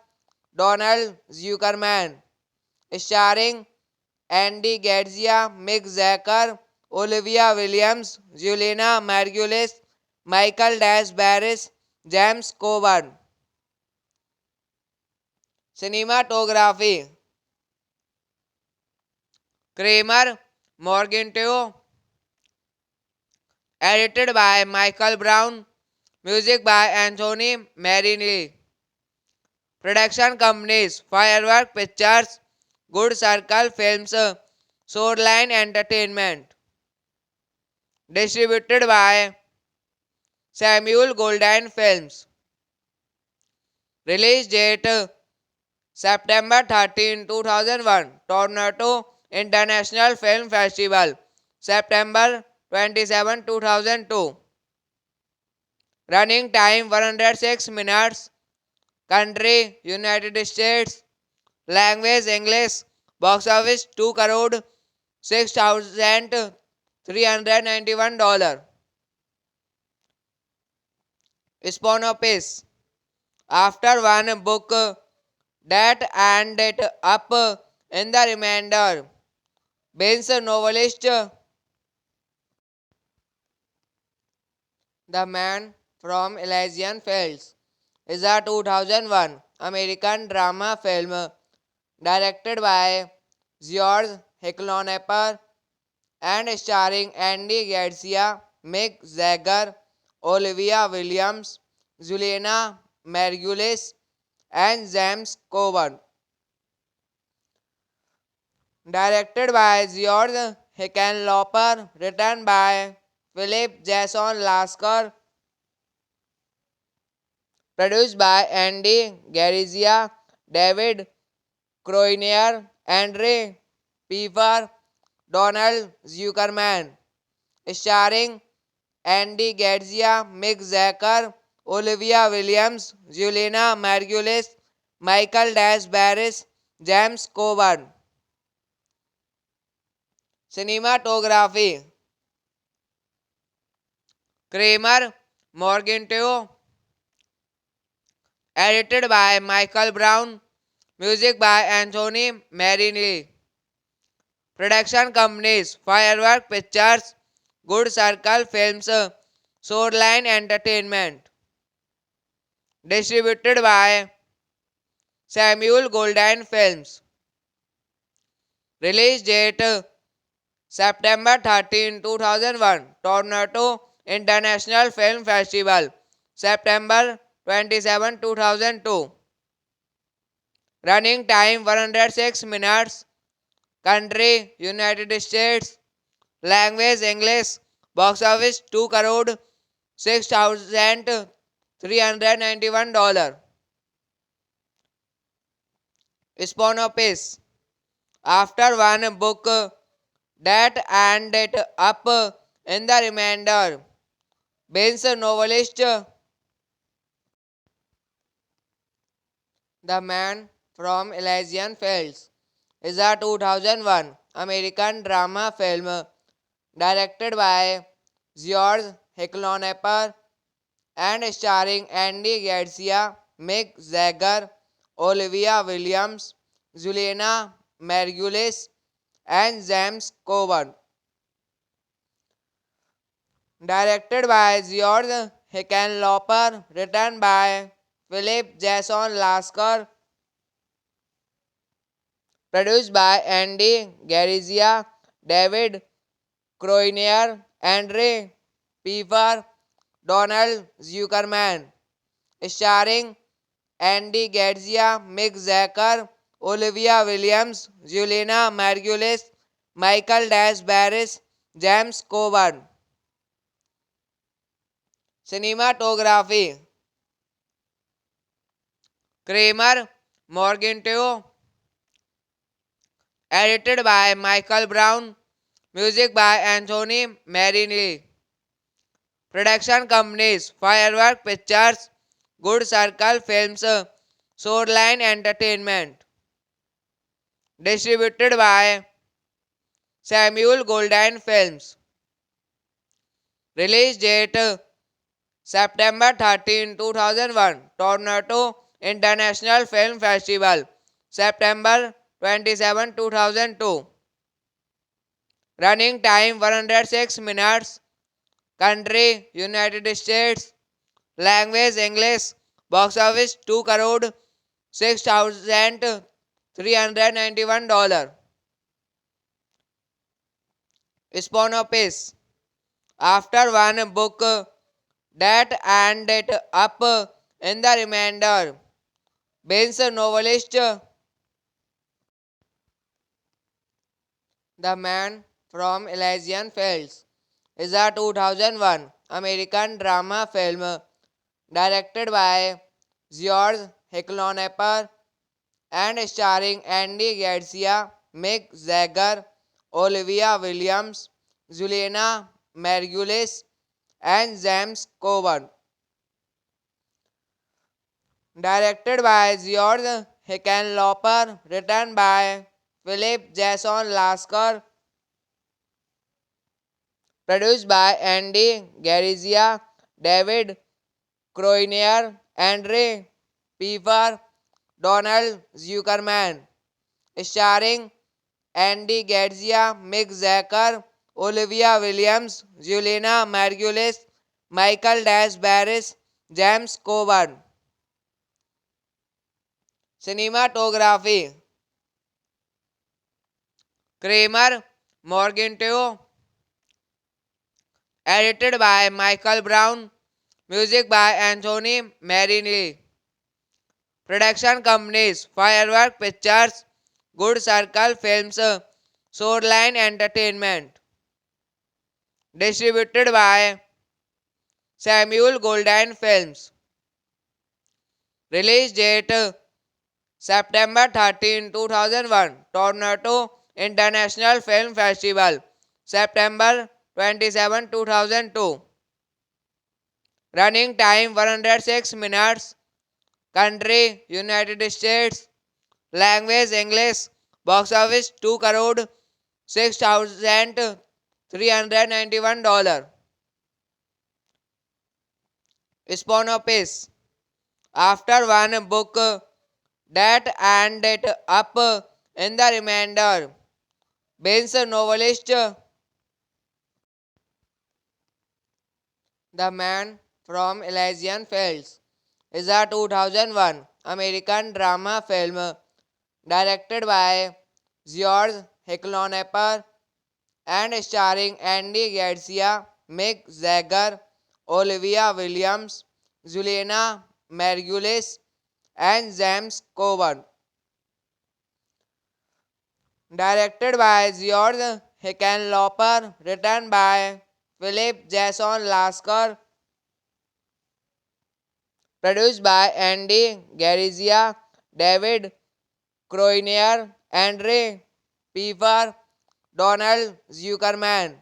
Donald Zuckerman, starring Andy Garcia, Mick Jagger, Olivia Williams, Juliana Margulies, Michael Dash Barris, James Coburn. Cinematography Kramer Morgenthau, edited by Michael Brown, music by Anthony Marini. Production companies Firework Pictures, Good Circle Films, Shoreline Entertainment. Distributed by Samuel Goldwyn Films. Release date September 13, 2001. Toronto International Film Festival. September 27, 2002. Running time 106 minutes. Country United States. Language English. Box office 2 crore $6,391. Sponopiss. After one book that ended up in the remainder. Bane's novelist The Man from Elysian Fields is a 2001 American drama film directed by George Hicklonapper and starring Andy Garcia, Mick Jagger, Olivia Williams, Juliana Margulies, and James Coburn. Directed by George Hickenlooper, written by Philip Jason Lasker, produced by Andy Garcia, David Croinier, Andre Pfeiffer, Donald Zuckerman, starring Andy Garcia, Mick Jagger, Olivia Williams, Juliana Margulies, Michael Dash Barris, James Coburn. Cinematography Kramer Morgenteo. Edited by Michael Brown. Music by Anthony Marini. Production companies Firework Pictures, Good Circle Films, Shoreline Entertainment. Distributed by Samuel Goldwyn Films. Release date September 13, 2001. Toronto International Film Festival. September 27, 2002. Running time 106 minutes. Country United States. Language English. Box office 2 crore $6,391. Sponopiss. After one book that ended up in the remainder. Bane's novelist The Man from Elysian Fields is a 2001 American drama film directed by George Hicklonapper and starring Andy Garcia, Mick Jagger, Olivia Williams, Juliana Margulies, and James Coburn. Directed by George Hickenlooper, written by Philip Jason Lasker, produced by Andy Garcia, David Croinier, Andre Pfeiffer, Donald Zuckerman, starring Andy Garcia, Mick Jagger, Olivia Williams, Juliana Margulies, Michael Dash Barris, James Coburn. Cinematography Kramer Morgenteo. Edited by Michael Brown. Music by Anthony Marini. Production companies Firework Pictures, Good Circle Films, Shoreline Entertainment. Distributed by Samuel Goldwyn Films. Release date September 13, 2001. Toronto International Film Festival. September 27, 2002. Running time 106 minutes. Country United States. Language English. Box office 2 crore $6,391. Sponopiss. After one book that ended up in the remainder. Bane's novelist The Man from Elysian Fields is a 2001 American drama film directed by George Hicklonapper and starring Andy Garcia, Mick Jagger, Olivia Williams, Juliana Margulies, and James Coburn. Directed by George Hickenlooper, written by Philip Jason Lasker, produced by Andy Garcia, David Croinier, Andre Pfeiffer, Donald Zuckerman, starring Andy Garcia, Mick Jagger, Olivia Williams, Juliana Margulies, Michael Dash Barris, James Coburn. Cinematography Kramer Morgenteo. Edited by Michael Brown. Music by Anthony Marini. Production companies Firework Pictures, Good Circle Films, Shoreline Entertainment. Distributed by Samuel Goldwyn Films. Release date September 13, 2001. Toronto International Film Festival. September 27, 2002. Running time 106 minutes. country United States, language English, box office 2 crore 6,391 dollars. Sponopiss. After one book that ended up in the remainder, Bain's novelist The Man from Elysian Fields is a 2001 American drama film directed by George Hicklonapper and starring Andy Garcia, Mick Jagger, Olivia Williams, Juliana Margulies, and James Coburn. Directed by George Hickenlooper, written by Philip Jason Lasker, produced by Andy Garcia, David Croinier, Andre Pfeiffer, Donald Zuckerman,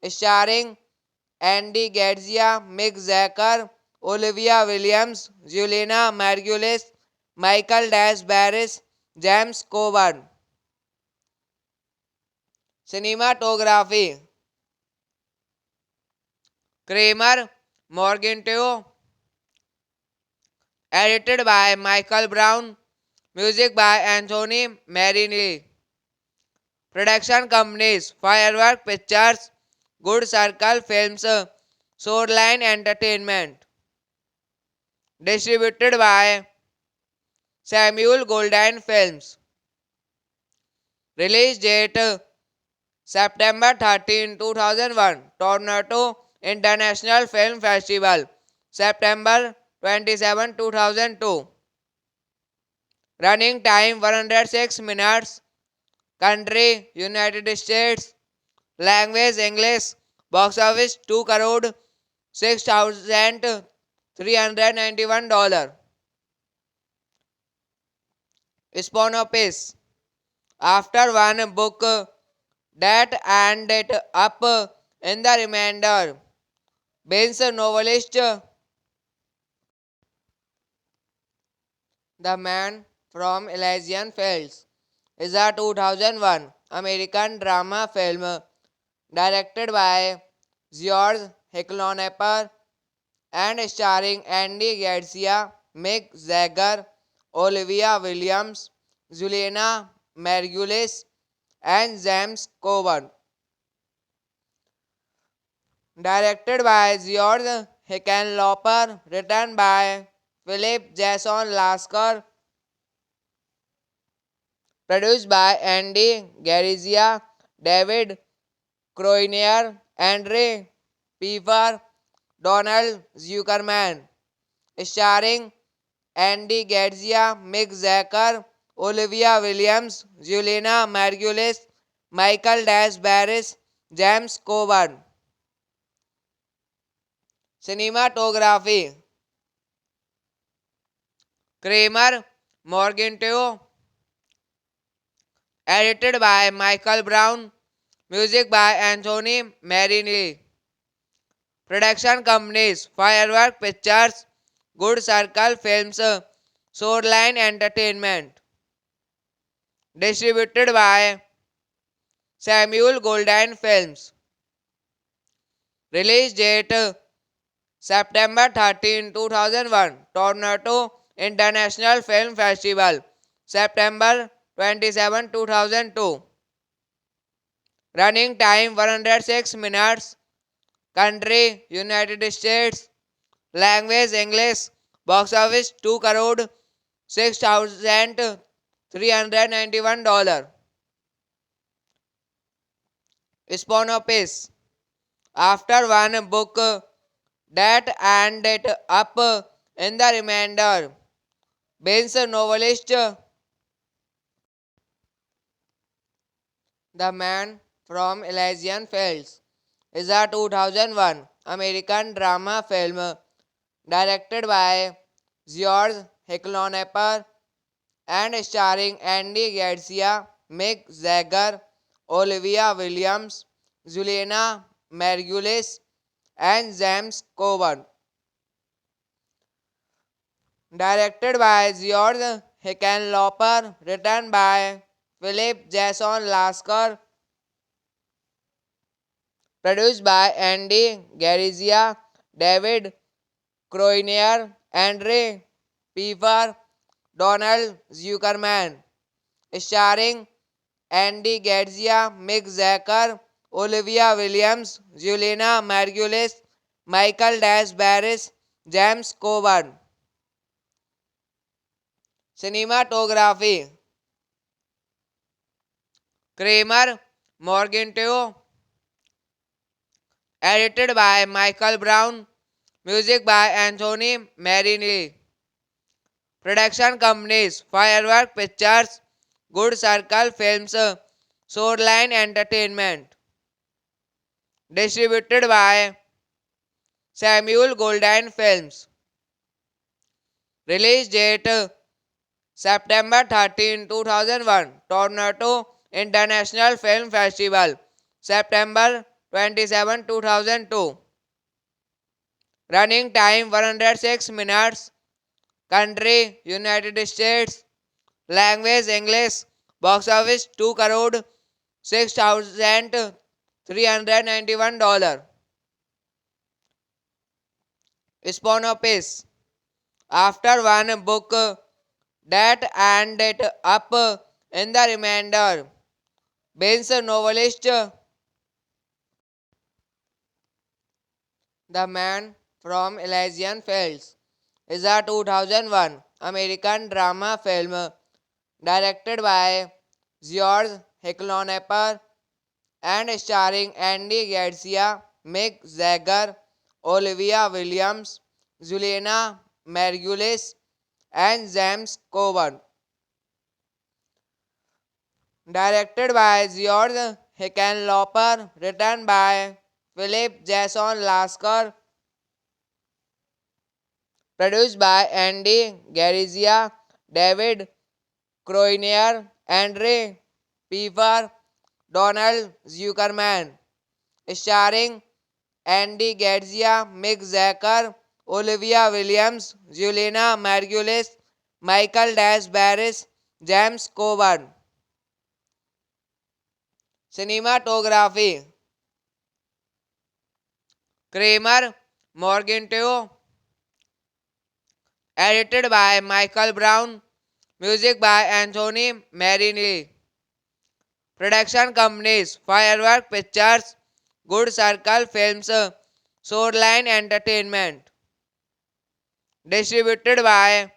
starring Andy Garcia, Mick Jagger, Olivia Williams, Juliana Margulies, Michael Dash Barris, James Coburn. Cinematography Kramer Morgenteo, edited by Michael Brown, music by Anthony Marini. Production companies Firework Pictures, Good Circle Films, Shoreline Entertainment. Distributed by Samuel Goldwyn Films. Release date September 13, 2001, Toronto International Film Festival. September 27, 2002. Running time 106 minutes. Country United States. Language English. Box office 2 crore 6,391 dollars. Sponopiss. After one book that ended up in the remainder, Bain's novelist The Man from Elysian Fields is a 2001 American drama film directed by George Hicklonapper and starring Andy Garcia, Mick Jagger, Olivia Williams, Juliana Margulies, and James Coburn. Directed by George Hickenlooper, written by Philip Jason Lasker, produced by Andy Garcia, David Croinier, Andre Pfeiffer, Donald Zuckerman, starring Andy Garcia, Mick Jagger, Olivia Williams, Juliana Margulies, Michael Dash Barris, James Coburn. Cinematography Kramer Morgenteo, edited by Michael Brown, music by Anthony Marini. Production companies Firework Pictures, Good Circle Films, Shoreline Entertainment. Distributed by Samuel Goldwyn Films. Release date September 13, 2001, Toronto International Film Festival. September 27, 2002. Running time 106 minutes. Country United States. Language English. Box office 2 crore 6,391 dollars. Sponopiss. After one book that ended up in the remainder, Bain's novelist The Man from Elysian Fields is a 2001 American drama film directed by George Hicklonapper and starring Andy Garcia, Mick Jagger, Olivia Williams, Juliana Margulies, and James Coburn. Directed by George Hickenlooper, written by Philip Jason Lasker, produced by Andy Garcia, David Croinier, Andre Pfeiffer, Donald Zuckerman, starring Andy Garcia, Mick Jagger, Olivia Williams, Juliana Margulies, Michael Dash Barris, James Coburn. Cinematography Kramer Morgenteo, edited by Michael Brown, music by Anthony Marini. Production companies Firework Pictures, Good Circle Films, Shoreline Entertainment. Distributed by Samuel Goldwyn Films. Release date September 13, 2001, Toronto International Film Festival. September 27, 2002. Running time 106 minutes. Country United States. Language English. Box office 2 crore $6,391. Sponopiss. After one book that ended up in the remainder. Bane's novelist The Man from Elysian Fields is a 2001 American drama film directed by George Hickenlooper and starring Andy Garcia, Mick Jagger, Olivia Williams, Juliana Margulies, and James Coburn. Directed by George Hickenlooper, written by Philip Jason Lasker, produced by Andy Garcia, David Croinier, Andre Pfeiffer, Donald Zuckerman, starring Andy Garcia, Mick Jagger, Olivia Williams, Juliana Margulies, Michael Dash Barris, James Coburn. Cinematography Kramer Morgenteo, edited by Michael Brown, music by Anthony Marini. Production companies Firework Pictures, Good Circle Films, Shoreline Entertainment. Distributed by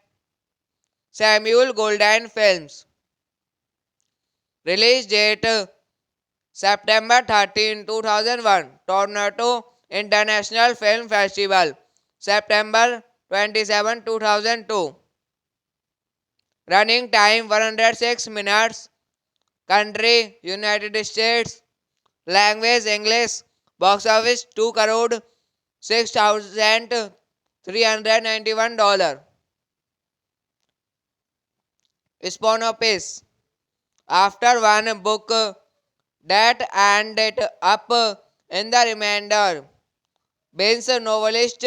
Samuel Goldwyn Films. Release date September 13, 2001, Toronto International Film Festival. September 27, 2002. Running time 106 minutes. Country United States. Language English. Box office 2 crore $6,391. Sponopiss. After one book that ended up in the remainder. Bane's novelist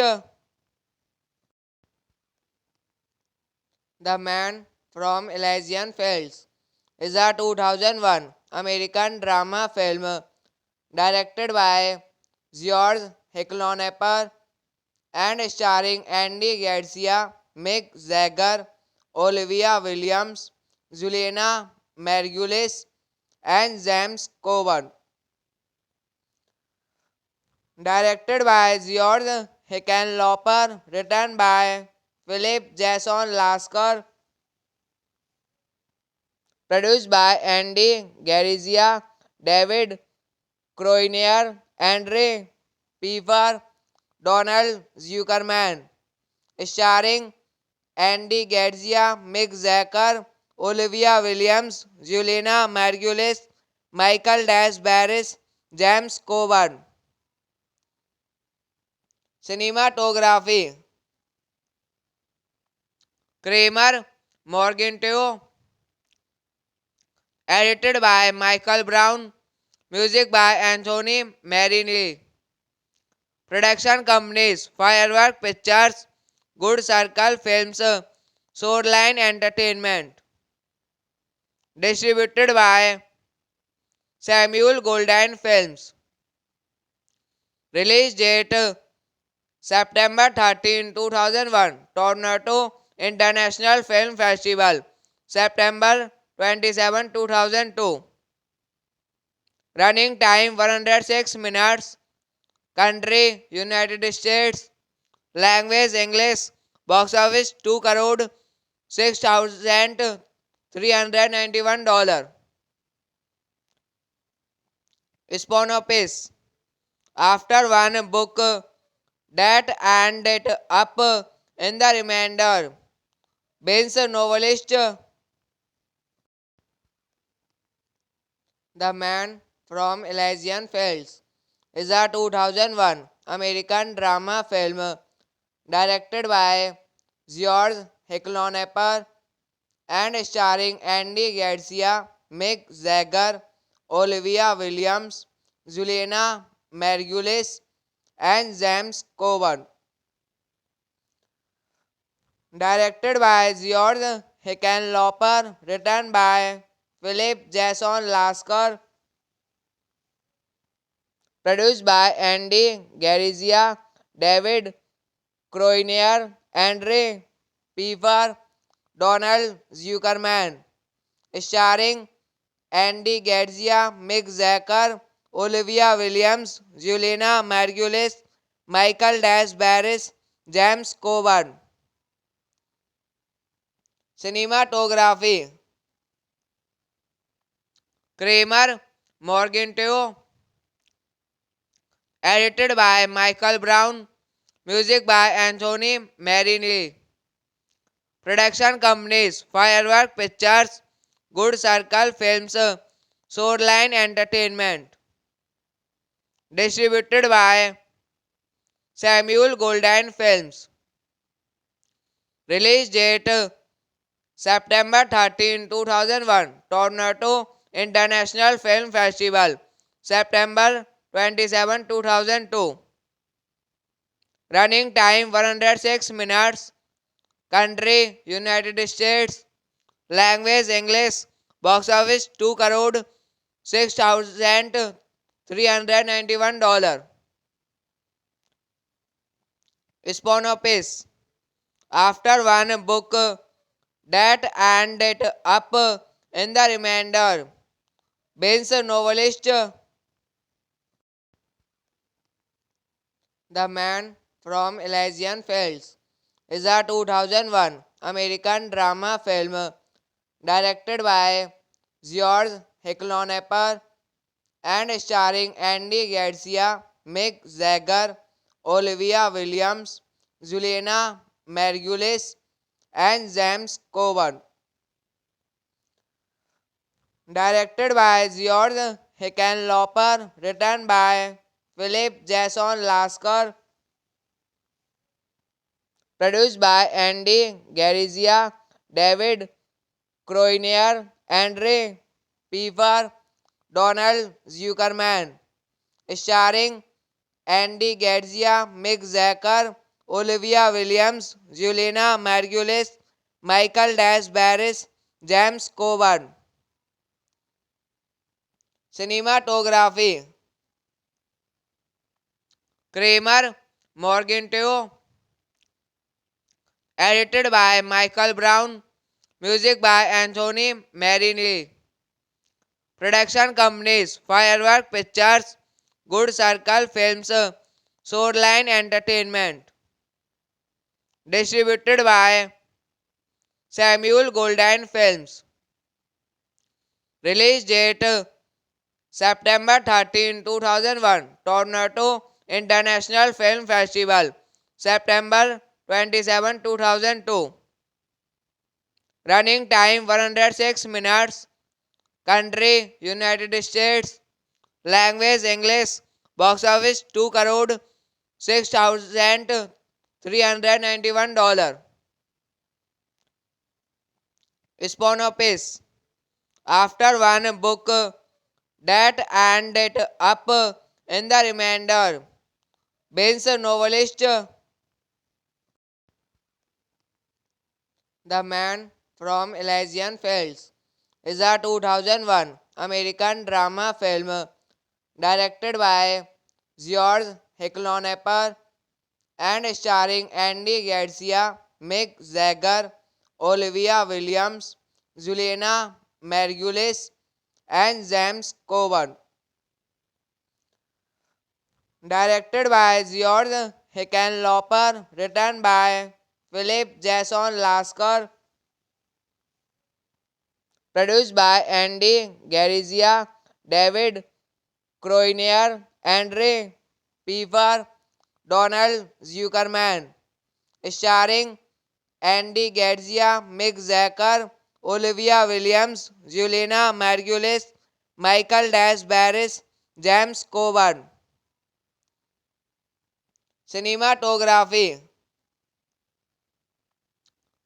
The Man from Elysian Fields is a 2001 American drama film directed by George Hickenlooper and starring Andy Garcia, Mick Jagger, Olivia Williams, Juliana Margulies, and James Coburn. Directed by George Hickenlooper, written by Philip Jason Lasker, produced by Andy Garcia, David Croinier, Andre Pfeiffer, Donald Zuckerman, starring Andy Garcia, Mick Jagger, Olivia Williams, Juliana Margulies, Michael Dash Barris, James Coburn. Cinematography Kramer Morgenteo, edited by Michael Brown, music by Anthony Marini. Production companies Firework Pictures, Good Circle Films, Swordline Entertainment. Distributed by Samuel Goldwyn Films. Release date September 13, 2001. Toronto International Film Festival. September 27, 2002. Running time 106 minutes. Country United States. Language English. Box office 2 crore $6,391. Spawn Office. After one book that ended up in the remainder. Bane's novelist The Man from Elysian Fields is a 2001 American drama film directed by George Hicklonapper and starring Andy Garcia, Mick Jagger, Olivia Williams, Juliana Margulies, and James Coburn. Directed by George Hickenlooper, written by Philip Jason Lasker, produced by Andy Garcia, David Croinier, Andre Pfeiffer, Donald Zuckerman, starring Andy Garcia, Mick Jagger, Olivia Williams, Juliana Margulies, Michael Dash Barris, James Coburn. Cinematography Kramer Morgenthau, edited by Michael Brown, music by Anthony Marini. Production companies Firework Pictures, Good Circle Films, Swordline Entertainment. Distributed by Samuel Goldwyn Films. Release date September 13, 2001. Toronto International Film Festival. September 27, 2002. Running time 106 minutes. Country United States. Language English. Box office 2 crore $6,391. Spawn Office. After one book that ended up in the remainder. Bane's novelist The Man from Elysian Fields is a 2001 American drama film directed by George Hicklonapper and starring Andy Garcia, Mick Jagger, Olivia Williams, Juliana Margulies, and James Coburn. Directed by George Hickenlooper, written by Philip Jason Lasker, produced by Andy Garcia, David Croinier, Andre Pfeiffer, Donald Zuckerman, starring Andy Garcia, Mick Jagger, Olivia Williams, Juliana Margulies, Michael Dash Barris, James Coburn. Cinematography Kramer Morgenthau, edited by Michael Brown, music by Anthony Marini. Production companies Firework Pictures, Good Circle Films, Swordline Entertainment. Distributed by Samuel Goldwyn Films. Release date September 13, 2001. Toronto International Film Festival. September 27, 2002. Running time 106 minutes. Country United States. Language English. Box office 2 crore $6,391. Spawn Office. After one book that ended up in the remainder. Bane's novelist The Man from Elysian Fields is a 2001 American drama film directed by George Hicklonapper and starring Andy Garcia, Mick Jagger, Olivia Williams, Juliana Margulies, and James Coburn. Directed by George Hickenlooper, written by Philip Jason Lasker, produced by Andy Garcia, David Croinier, Andre Pfeiffer, Donald Zuckerman, starring Andy Garcia, Mick Jagger, Olivia Williams, Juliana Margulies, Michael Dash Barris, James Coburn. Cinematography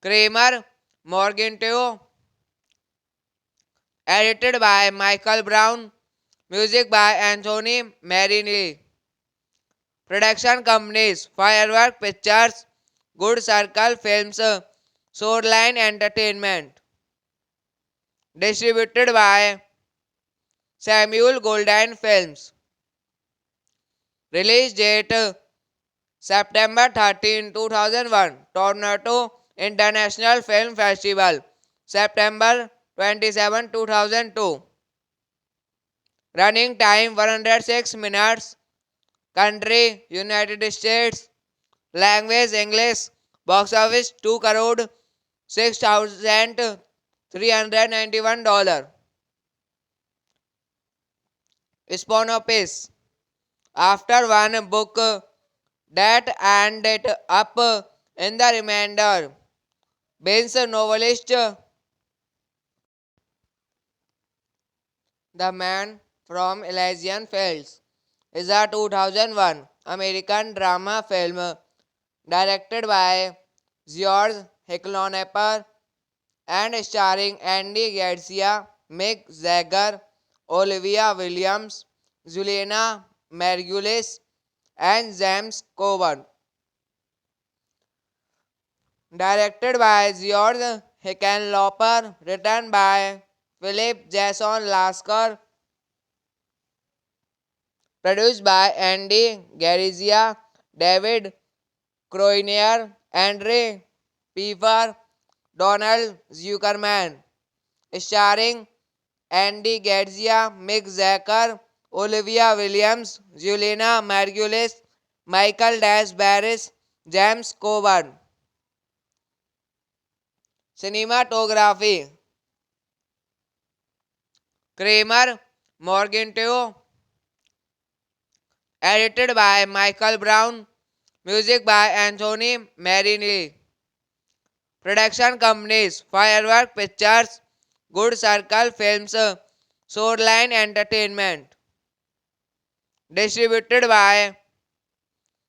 Kramer Morgenthau, edited by Michael Brown, music by Anthony Marini. Production companies Firework Pictures, Good Circle Films, Shoreline Entertainment. Distributed by Samuel Goldwyn Films. Release date September 13, 2001. Toronto International Film Festival. September 27, 2002. Running time 106 minutes. Country United States. Language English. Box office 2 crore $6,391. Synopsis. After one book that ended up in the remainder, Bain's novelist The Man from Elysian Fields is a 2001 American drama film directed by George Hicklonapper and starring Andy Garcia, Mick Jagger, Olivia Williams, Juliana Margulies, and James Coburn. Directed by George Hickenlooper, written by Philip Jason Lasker, produced by Andy Garcia, David Croinier, Andre Pfeiffer, Donald Zuckerman, starring Andy Garcia, Mick Jagger, Olivia Williams, Juliana Margulies, Michael Dash Barris, James Coburn. Cinematography Kramer Morgenthau, edited by Michael Brown, music by Anthony Marini. Production companies Firework Pictures, Good Circle Films, Shoreline Entertainment. Distributed by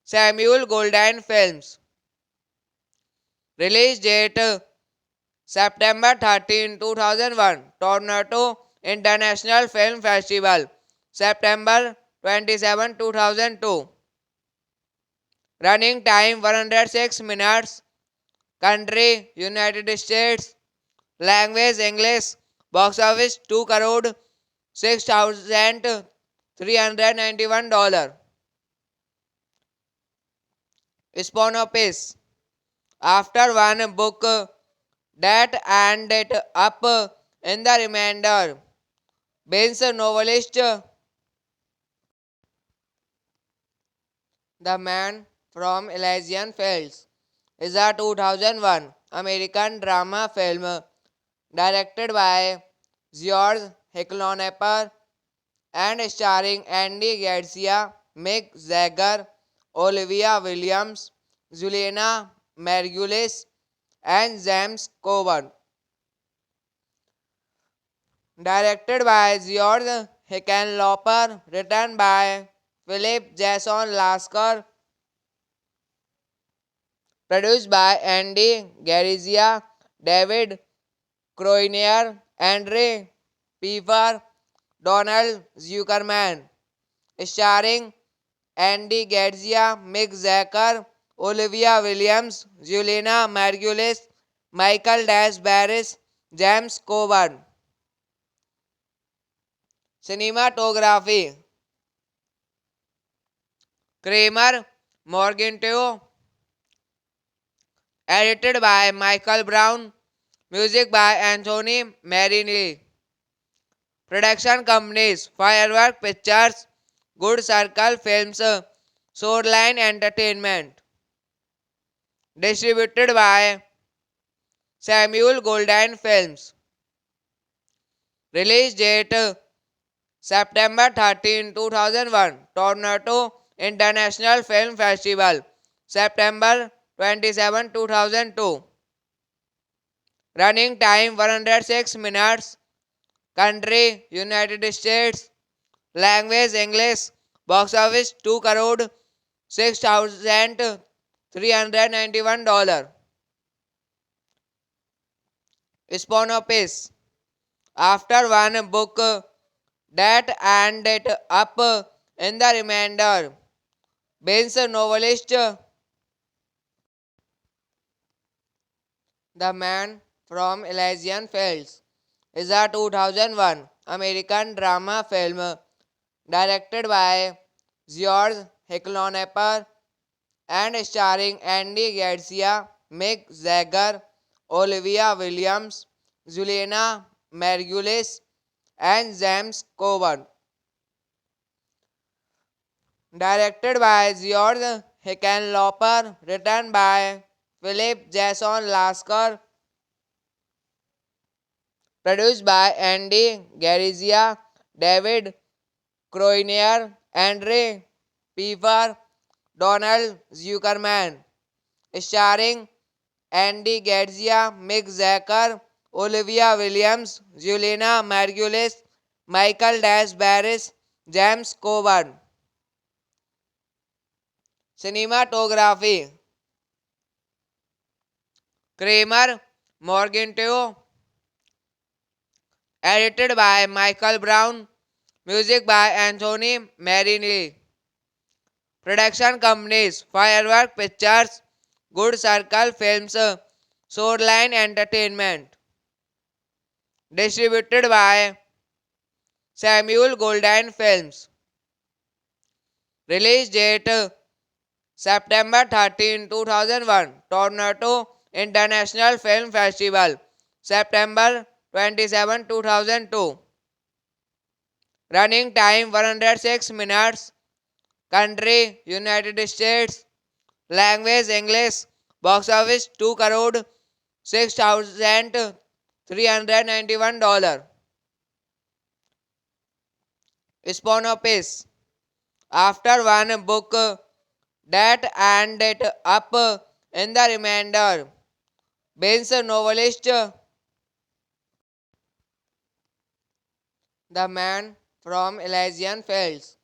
Samuel Goldwyn Films. Release date September 13, 2001. Toronto International Film Festival. September 27, 2002. Running time 106 minutes. Country United States. Language English. Box office 2 crore $6,391. Synopsis. After one book that ended up in the remainder, Bain's novelist The Man from Elysian Fields is a 2001 American drama film directed by George Hicklonapper and starring Andy Garcia, Mick Jagger, Olivia Williams, Juliana Margulies, and James Coburn. Directed by George Hickenlooper, written by Philip Jason Lasker, produced by Andy Garcia, David Croinier, Andre Pfeiffer, Donald Zuckerman, starring Andy Garcia, Mick Jagger, Olivia Williams, Juliana Margulies, Michael Dash Barris, James Coburn. Cinematography Kramer Morgenteo. Edited by Michael Brown. Music by Anthony Marini. Production companies Firework Pictures, Good Circle Films, Shoreline Entertainment. Distributed by Samuel Goldwyn Films. Release date September 13, 2001. Toronto International Film Festival. September 27, 2002. Running time 106 minutes. Country United States. Language English. Box office 2 crore $6,391. Sponopiss. After one book that ended up in the remainder. Bane's novelist The Man from Elysian Fields is a 2001 American drama film directed by George Hicklonapper and starring Andy Garcia, Mick Jagger, Olivia Williams, Juliana Margulies, and James Coburn. Directed by George Hickenlooper, written by Philip Jason Lasker, produced by Andy Garcia, David Croinier, Andre Pfeiffer, Donald Zuckerman, starring Andy Garcia, Mick Jagger, Olivia Williams, Juliana Margulies, Michael Dash Barris, James Coburn. Cinematography Kramer Morgenteo. Edited by Michael Brown. Music by Anthony Marini. Production companies Firework Pictures, Good Circle Films, Shoreline Entertainment. Distributed by Samuel Goldwyn Films. Release date September 13, 2001. Toronto International Film Festival. September 27, 2002. Running time 106 minutes. Country United States. Language English. Box office 2 crore $6,391. Sponopiss. After one book that ended up in the remainder. Bane's novelist The Man from Elysian Fields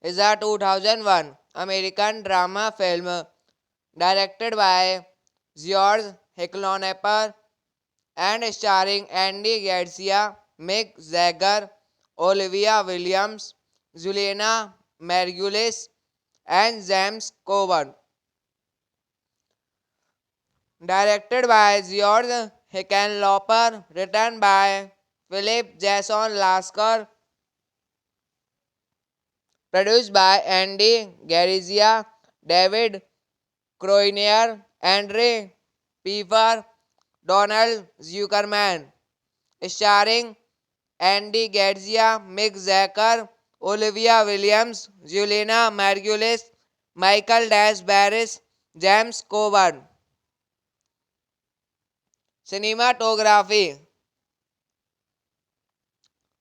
is a 2001 American drama film directed by George Hicklonapper and starring Andy Garcia, Mick Jagger, Olivia Williams, Juliana Margulies, and James Coburn. Directed by George Hickenlooper, written by Philip Jason Lasker, produced by Andy Garcia, David Croinier, Andre Pfeiffer, Donald Zuckerman, starring Andy Garcia, Mick Jagger, Olivia Williams, Juliana Margulies, Michael Dash Barris, James Coburn. Cinematography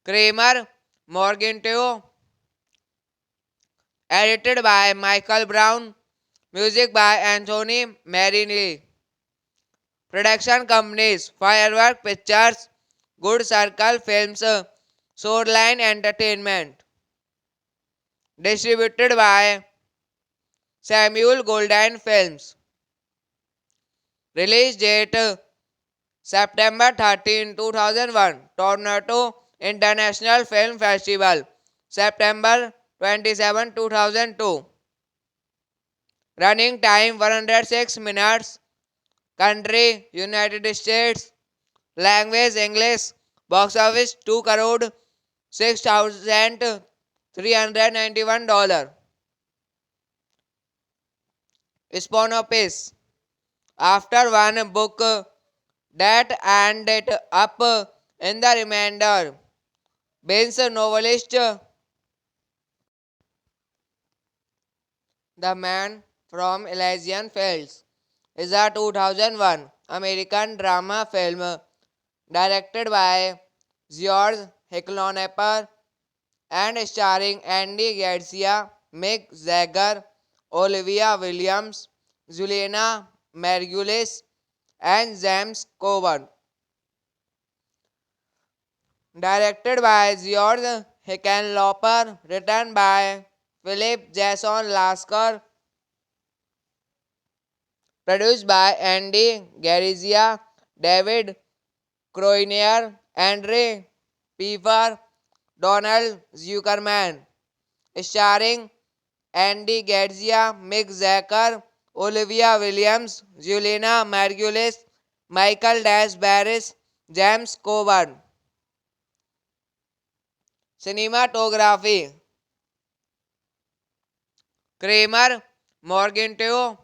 Kramer Morgenteo. Edited by Michael Brown. Music by Anthony Marini. Production companies Firework Pictures, Good Circle Films, Shoreline Entertainment. Distributed by Samuel Goldwyn Films. Release date September 13, 2001. Toronto International Film Festival. September 27, 2002. Running time 106 minutes. Country United States. Language English. Box office 2 crore 6,391 dollars. Spawn Office. After one book that ended up in the remainder. Bane's novelist The Man from Elysian Fields is a 2001 American drama film directed by George Hicklonapper and starring Andy Garcia, Mick Jagger, Olivia Williams, Juliana Margulies, and James Coburn. Directed by George Hickenlooper, written by Philip Jason Lasker, produced by Andy Garcia, David Croinier, Andre Pfeiffer, Donald Zuckerman, starring Andy Garcia, Mick Jagger, Olivia Williams, Juliana Margulies, Michael Dash Barris, James Coburn. Cinematography Kramer Morgenteo,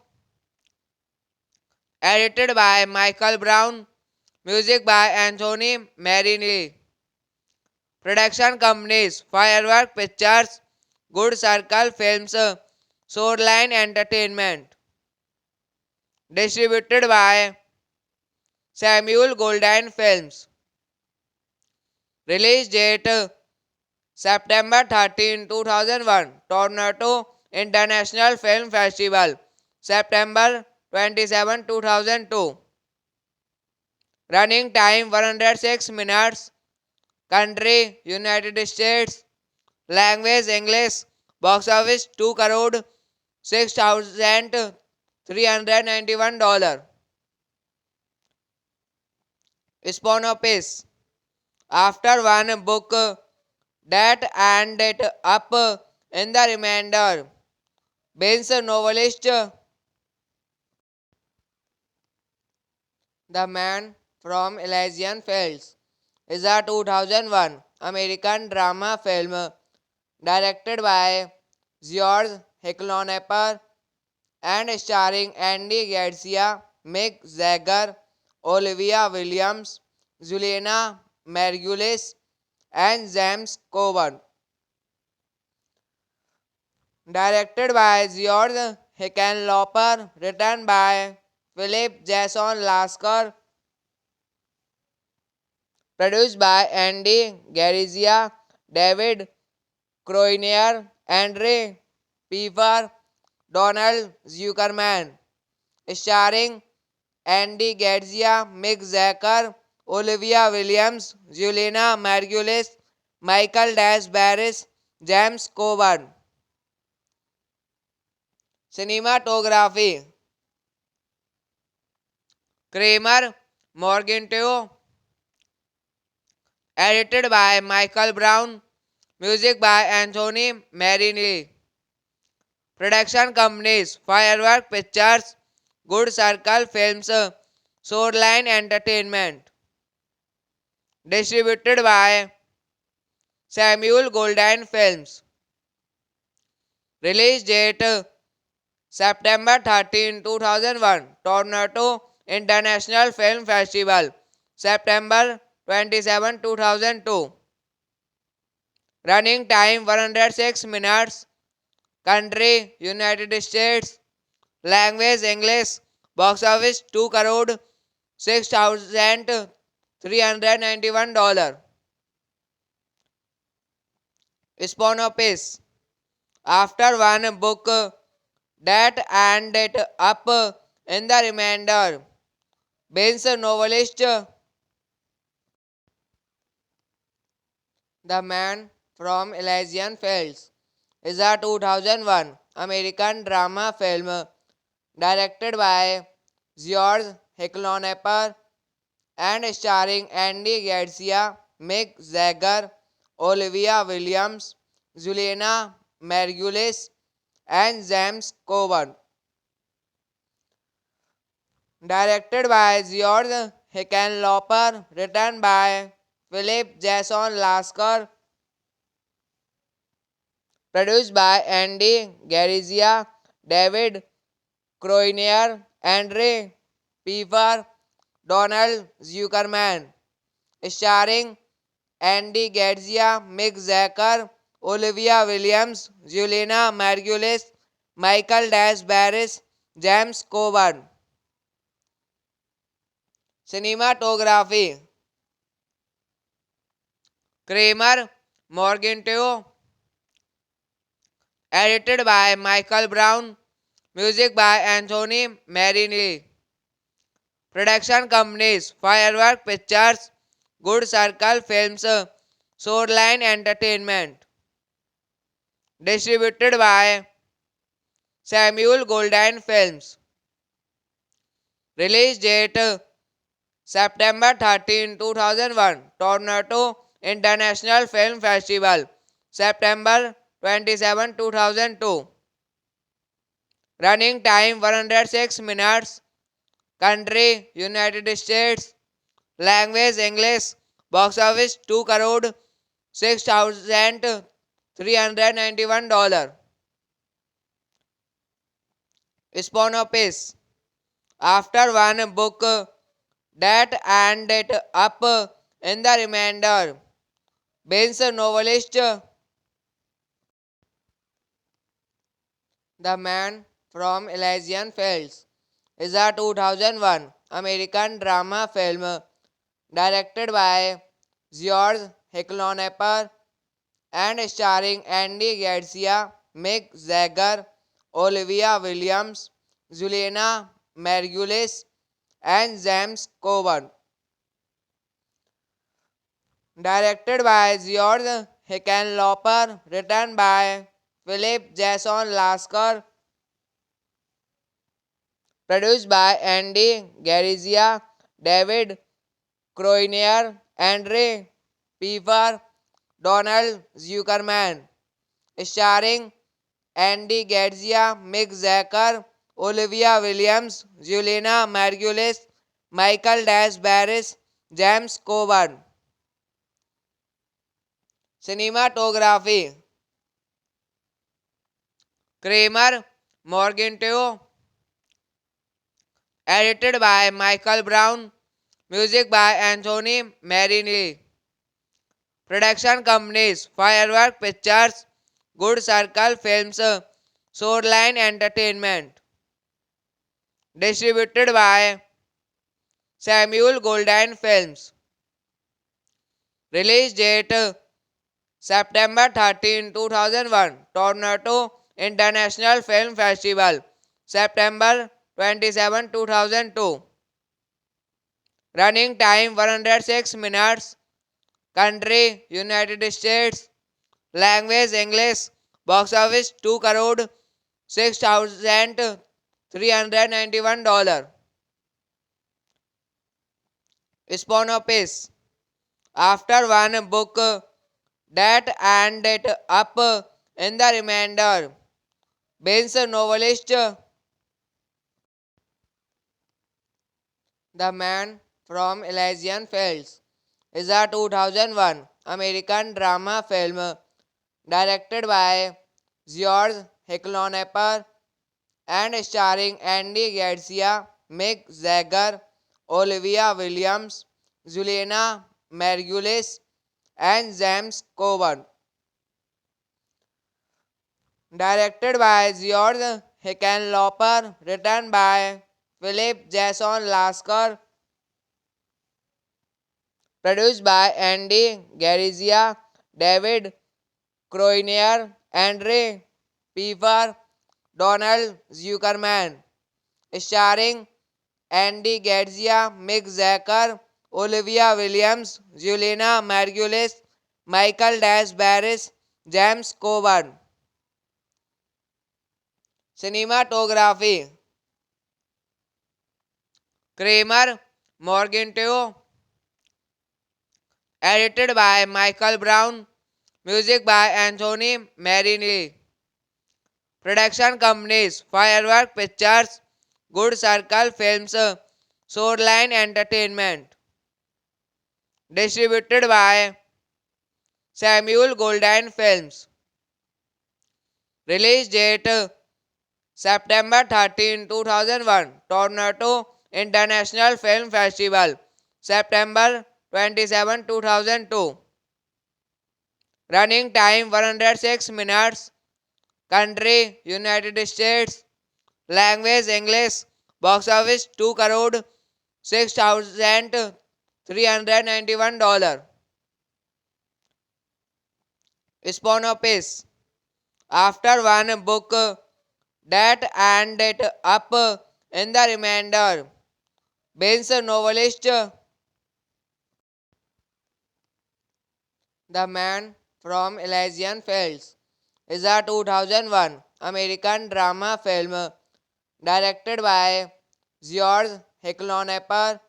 edited by Michael Brown, music by Anthony Marini. Production companies Firework Pictures, Good Circle Films, Shoreline Entertainment. Distributed by Samuel Goldwyn Films. Release date September 13, 2001, Toronto International Film Festival. September 27, 2002. Running time 106 minutes. Country United States. Language English. Box office 2 crore 6,391 dollars. Spawn Office. After one book that ended up in the remainder. Bane's novelist The Man from Elysian Fields is a 2001 American drama film directed by George Hicklonapper and starring Andy Garcia, Mick Jagger, Olivia Williams, Juliana Margulies, and James Coburn. Directed by George Hickenlooper, written by Philip Jason Lasker, produced by Andy Garcia, David Croinier, Andre Pfeiffer, Donald Zuckerman, starring Andy Garcia, Mick Jagger, Olivia Williams, Juliana Margulies, Michael Dash Barris, James Coburn. Cinematography Kramer Morgenteo, edited by Michael Brown, music by Anthony Marini. Production companies Firework Pictures, Good Circle Films, Shoreline Entertainment. Distributed by Samuel Goldwyn Films. Release date September 13, 2001, Toronto International Film Festival. September 27, 2002. Running time 106 minutes. Country United States. Language English. Box office 2 crore 6,391 dollars. Spawn Office. After one book that ended up in the remainder. Bane's novelist The Man from Elysian Fields is a 2001 American drama film directed by George Hicklonapper and starring Andy Garcia, Mick Jagger, Olivia Williams, Juliana Margulies, and James Coburn. Directed by George Hickenlooper, written by Philip Jason Lasker, produced by Andy Garcia, David Croinier, Andre Pfeiffer, Donald Zuckerman, starring Andy Garcia, Mick Jagger, Olivia Williams, Juliana Margulies, Michael Dash Barris, James Coburn. Cinematography Kramer Morgenteo, edited by Michael Brown, music by Anthony Marini. Production companies Firework Pictures, Good Circle Films, Shoreline Entertainment. Distributed by Samuel Goldwyn Films. Release date September 13, 2001, Toronto International Film Festival. September 27, 2002. Running time 106 minutes. Country United States. Language English. Box office 2 crore $6,391. Sponopiss. After one book that ended up in the remainder. Bane's novelist The Man from Elysian Fields is a 2001 American drama film directed by George Hickenlooper and starring Andy Garcia, Mick Jagger, Olivia Williams, Juliana Margulies, and James Coburn. Directed by George Hickenlooper, written by Philip Jason Lasker, produced by Andy Garcia, David Croinier, Andre Pfeiffer, Donald Zuckerman, starring Andy Garcia, Mick Jagger, Olivia Williams, Juliana Margulies, Michael Dash Barris, James Coburn. Cinematography Kramer Morgenteo, edited by Michael Brown, music by Anthony Marini. Production companies Firework Pictures, Good Circle Films, Shoreline Entertainment. Distributed by Samuel Goldwyn Films. Release date September 13, 2001, Toronto International Film Festival. September 27, 2002. Running time 106 minutes. Country United States. Language English. Box office 2 crore $6,391. Sponopiss. After one book that ended up in the remainder. Bane's novelist The Man from Elysian Fields is a 2001 American drama film directed by George Hickenlooper and starring Andy Garcia, Mick Jagger, Olivia Williams, Juliana Margulies, and James Coburn. Directed by George Hickenlooper, written by Philip Jason Lasker, produced by Andy Garcia, David Croinier, Andre Pfeiffer, Donald Zuckerman, starring Andy Garcia, Mick Jagger, Olivia Williams, Juliana Margulies, Michael Dash Barris, James Coburn. Cinematography Kramer Morgenteo, edited by Michael Brown, music by Anthony Marini. Production companies Firework Pictures, Good Circle Films, Swordline Entertainment. Distributed by Samuel Goldwyn Films. Release date September 13, 2001. Toronto International Film Festival. September 27, 2002. Running time 106 minutes. Country United States. Language English. Box office 2 crore $6,391. Spawn Office. After one book that ended up in the remainder. Bane's novelist The Man from Elysian Fields is a 2001 American drama film directed by George Hicklonapper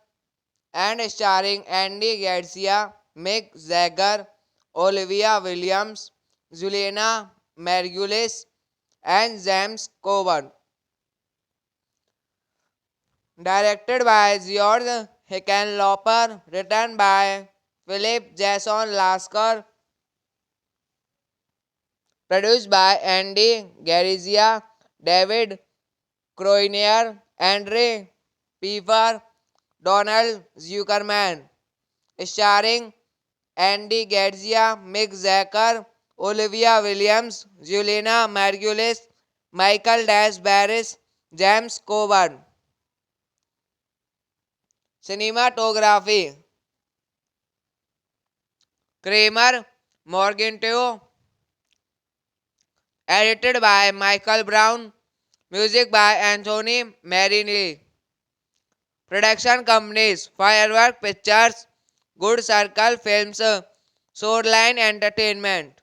and starring Andy Garcia, Mick Jagger, Olivia Williams, Juliana Margulies, and James Coburn. Directed by George Hickenlooper, written by Philip Jason Lasker, produced by Andy Garcia, David Croinier, Andre Pfeiffer, Donald Zuckerman, starring Andy Garcia, Mick Jagger, Olivia Williams, Juliana Margulies, Michael Dash Barris, James Coburn. Cinematography Kramer Morgenthau, edited by Michael Brown, music by Anthony Marini. Production companies Firework Pictures, Good Circle Films, Swordline Entertainment.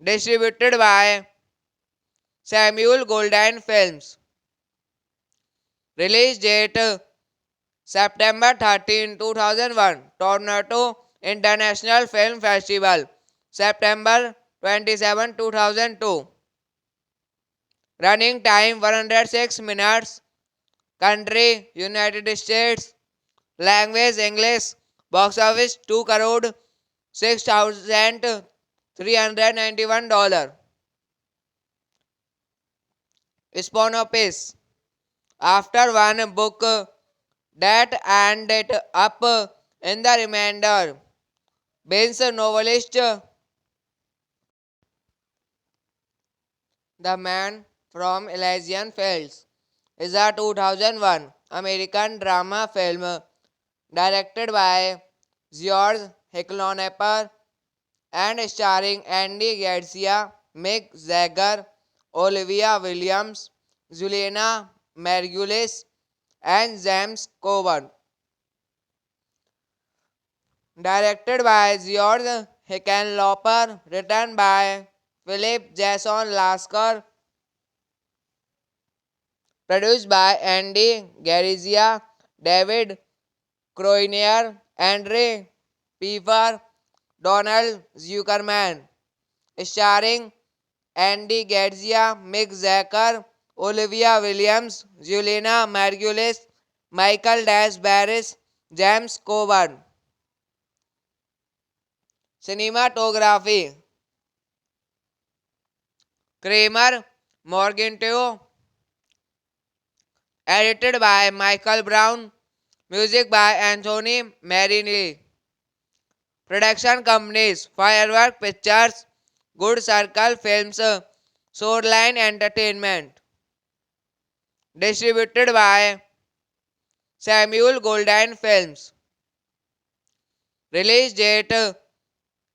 Distributed by Samuel Goldwyn Films. Release date September 13, 2001. Toronto International Film Festival. September 27, 2002. Running time 106 minutes. Country United States. Language English. Box office 2 crore $6,391. Spawn Office. After one book that ended up in the remainder. Bane's novelist The Man from Elysian Fields is a 2001 American drama film directed by George Hicklonapper and starring Andy Garcia, Mick Jagger, Olivia Williams, Juliana Margulies, and James Coburn. Directed by George Hickenlooper, written by Philip Jason Lasker, produced by Andy Garcia, David Croinier, Andre Pfeiffer, Donald Zuckerman, starring Andy Garcia, Mick Jagger, Olivia Williams, Juliana Margulies, Michael Dash Barris, James Coburn. Cinematography Kramer Morgenthau, edited by Michael Brown, music by Anthony Marini. Production companies Firework Pictures, Good Circle Films, Swordline Entertainment. Distributed by Samuel Goldwyn Films. Release date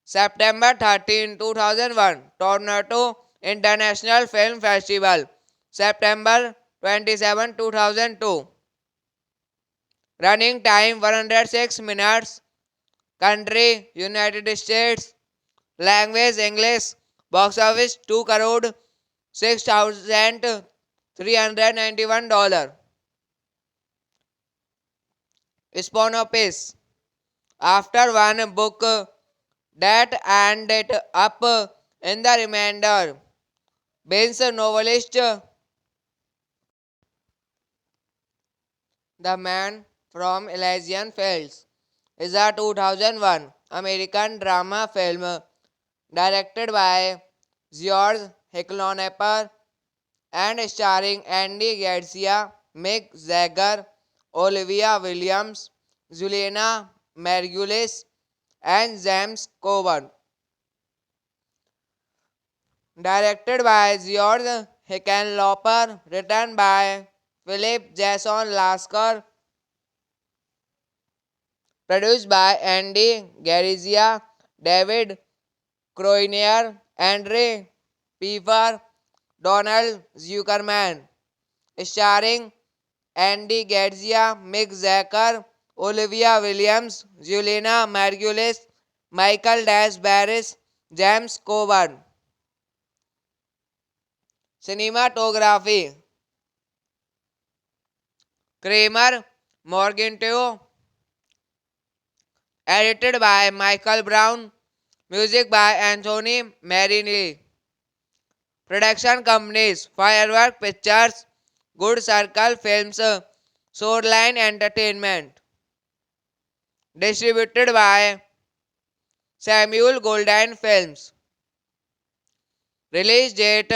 September 13, 2001. Toronto International Film Festival. September 27, 2002. Running time 106 minutes. Country United States. Language English. Box office 2 crore $6,391. Spawn Office. After one book that ended up in the remainder. Bane's novelist The Man from Elysian Fields is a 2001 American drama film directed by George Hicklonapper and starring Andy Garcia, Mick Jagger, Olivia Williams, Juliana Margulies, and James Coburn. Directed by George Hickenlooper, written by Philip Jason Lasker, produced by Andy Garcia, David Croinier, Andre Pfeiffer, Donald Zuckerman, starring Andy Garcia, Mick Jagger, Olivia Williams, Juliana Margulies, Michael Dash Barris, James Coburn. Cinematography Kramer Morgenthau, edited by Michael Brown, music by Anthony Marini. Production companies Firework Pictures, Good Circle Films, Shoreline Entertainment. Distributed by Samuel Goldwyn Films. Release date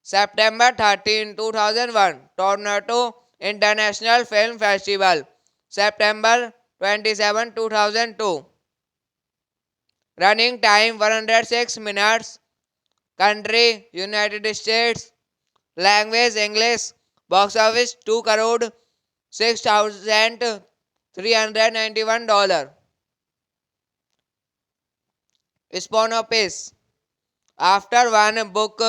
September 13, 2001. Toronto International Film Festival. September 27, 2002. Running time 106 minutes. Country United States. Language English. Box office 2 crore $6,391. Sponopiss. After one book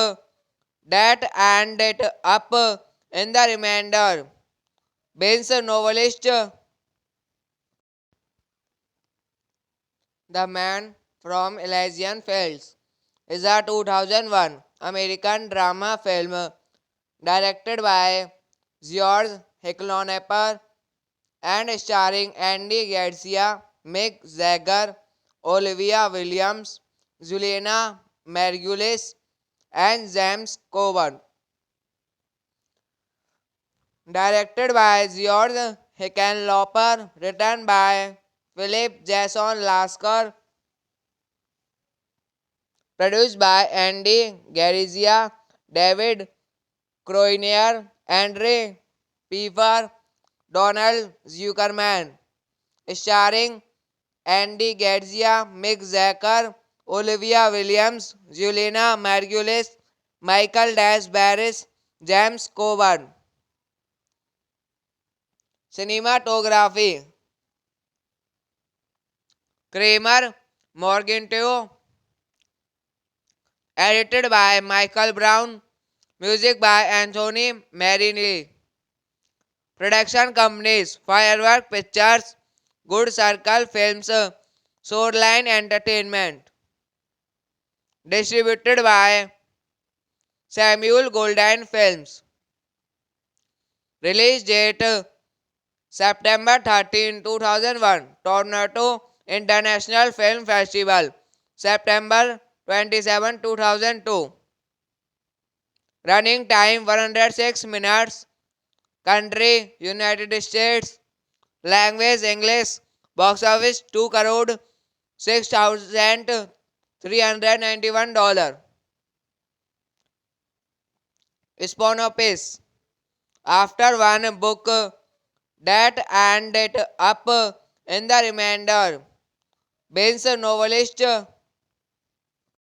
that ended up in the remainder. Bane's novelist The Man from Elysian Fields is a 2001 American drama film directed by George Hicklonapper and starring Andy Garcia, Mick Jagger, Olivia Williams, Juliana Margulies, and James Coburn. Directed by George Hickenlooper, written by Philip Jason Lasker, produced by Andy Garcia, David Croinier, Andre Pfeiffer, Donald Zuckerman, starring Andy Garcia, Mick Jagger, Olivia Williams, Juliana Margulies, Michael Dash Barris, James Coburn. Cinematography Kramer Morgenthau, edited by Michael Brown, music by Anthony Marini. Production companies Firework Pictures, Good Circle Films, Shoreline Entertainment. Distributed by Samuel Goldwyn Films. Release date September 13, 2001. Toronto International Film Festival. September 27, 2002. Running time 106 minutes. Country United States. Language English. Box office 2 crore $6,391. Sponopiss. After one book that ended up in the remainder. Bane's novelist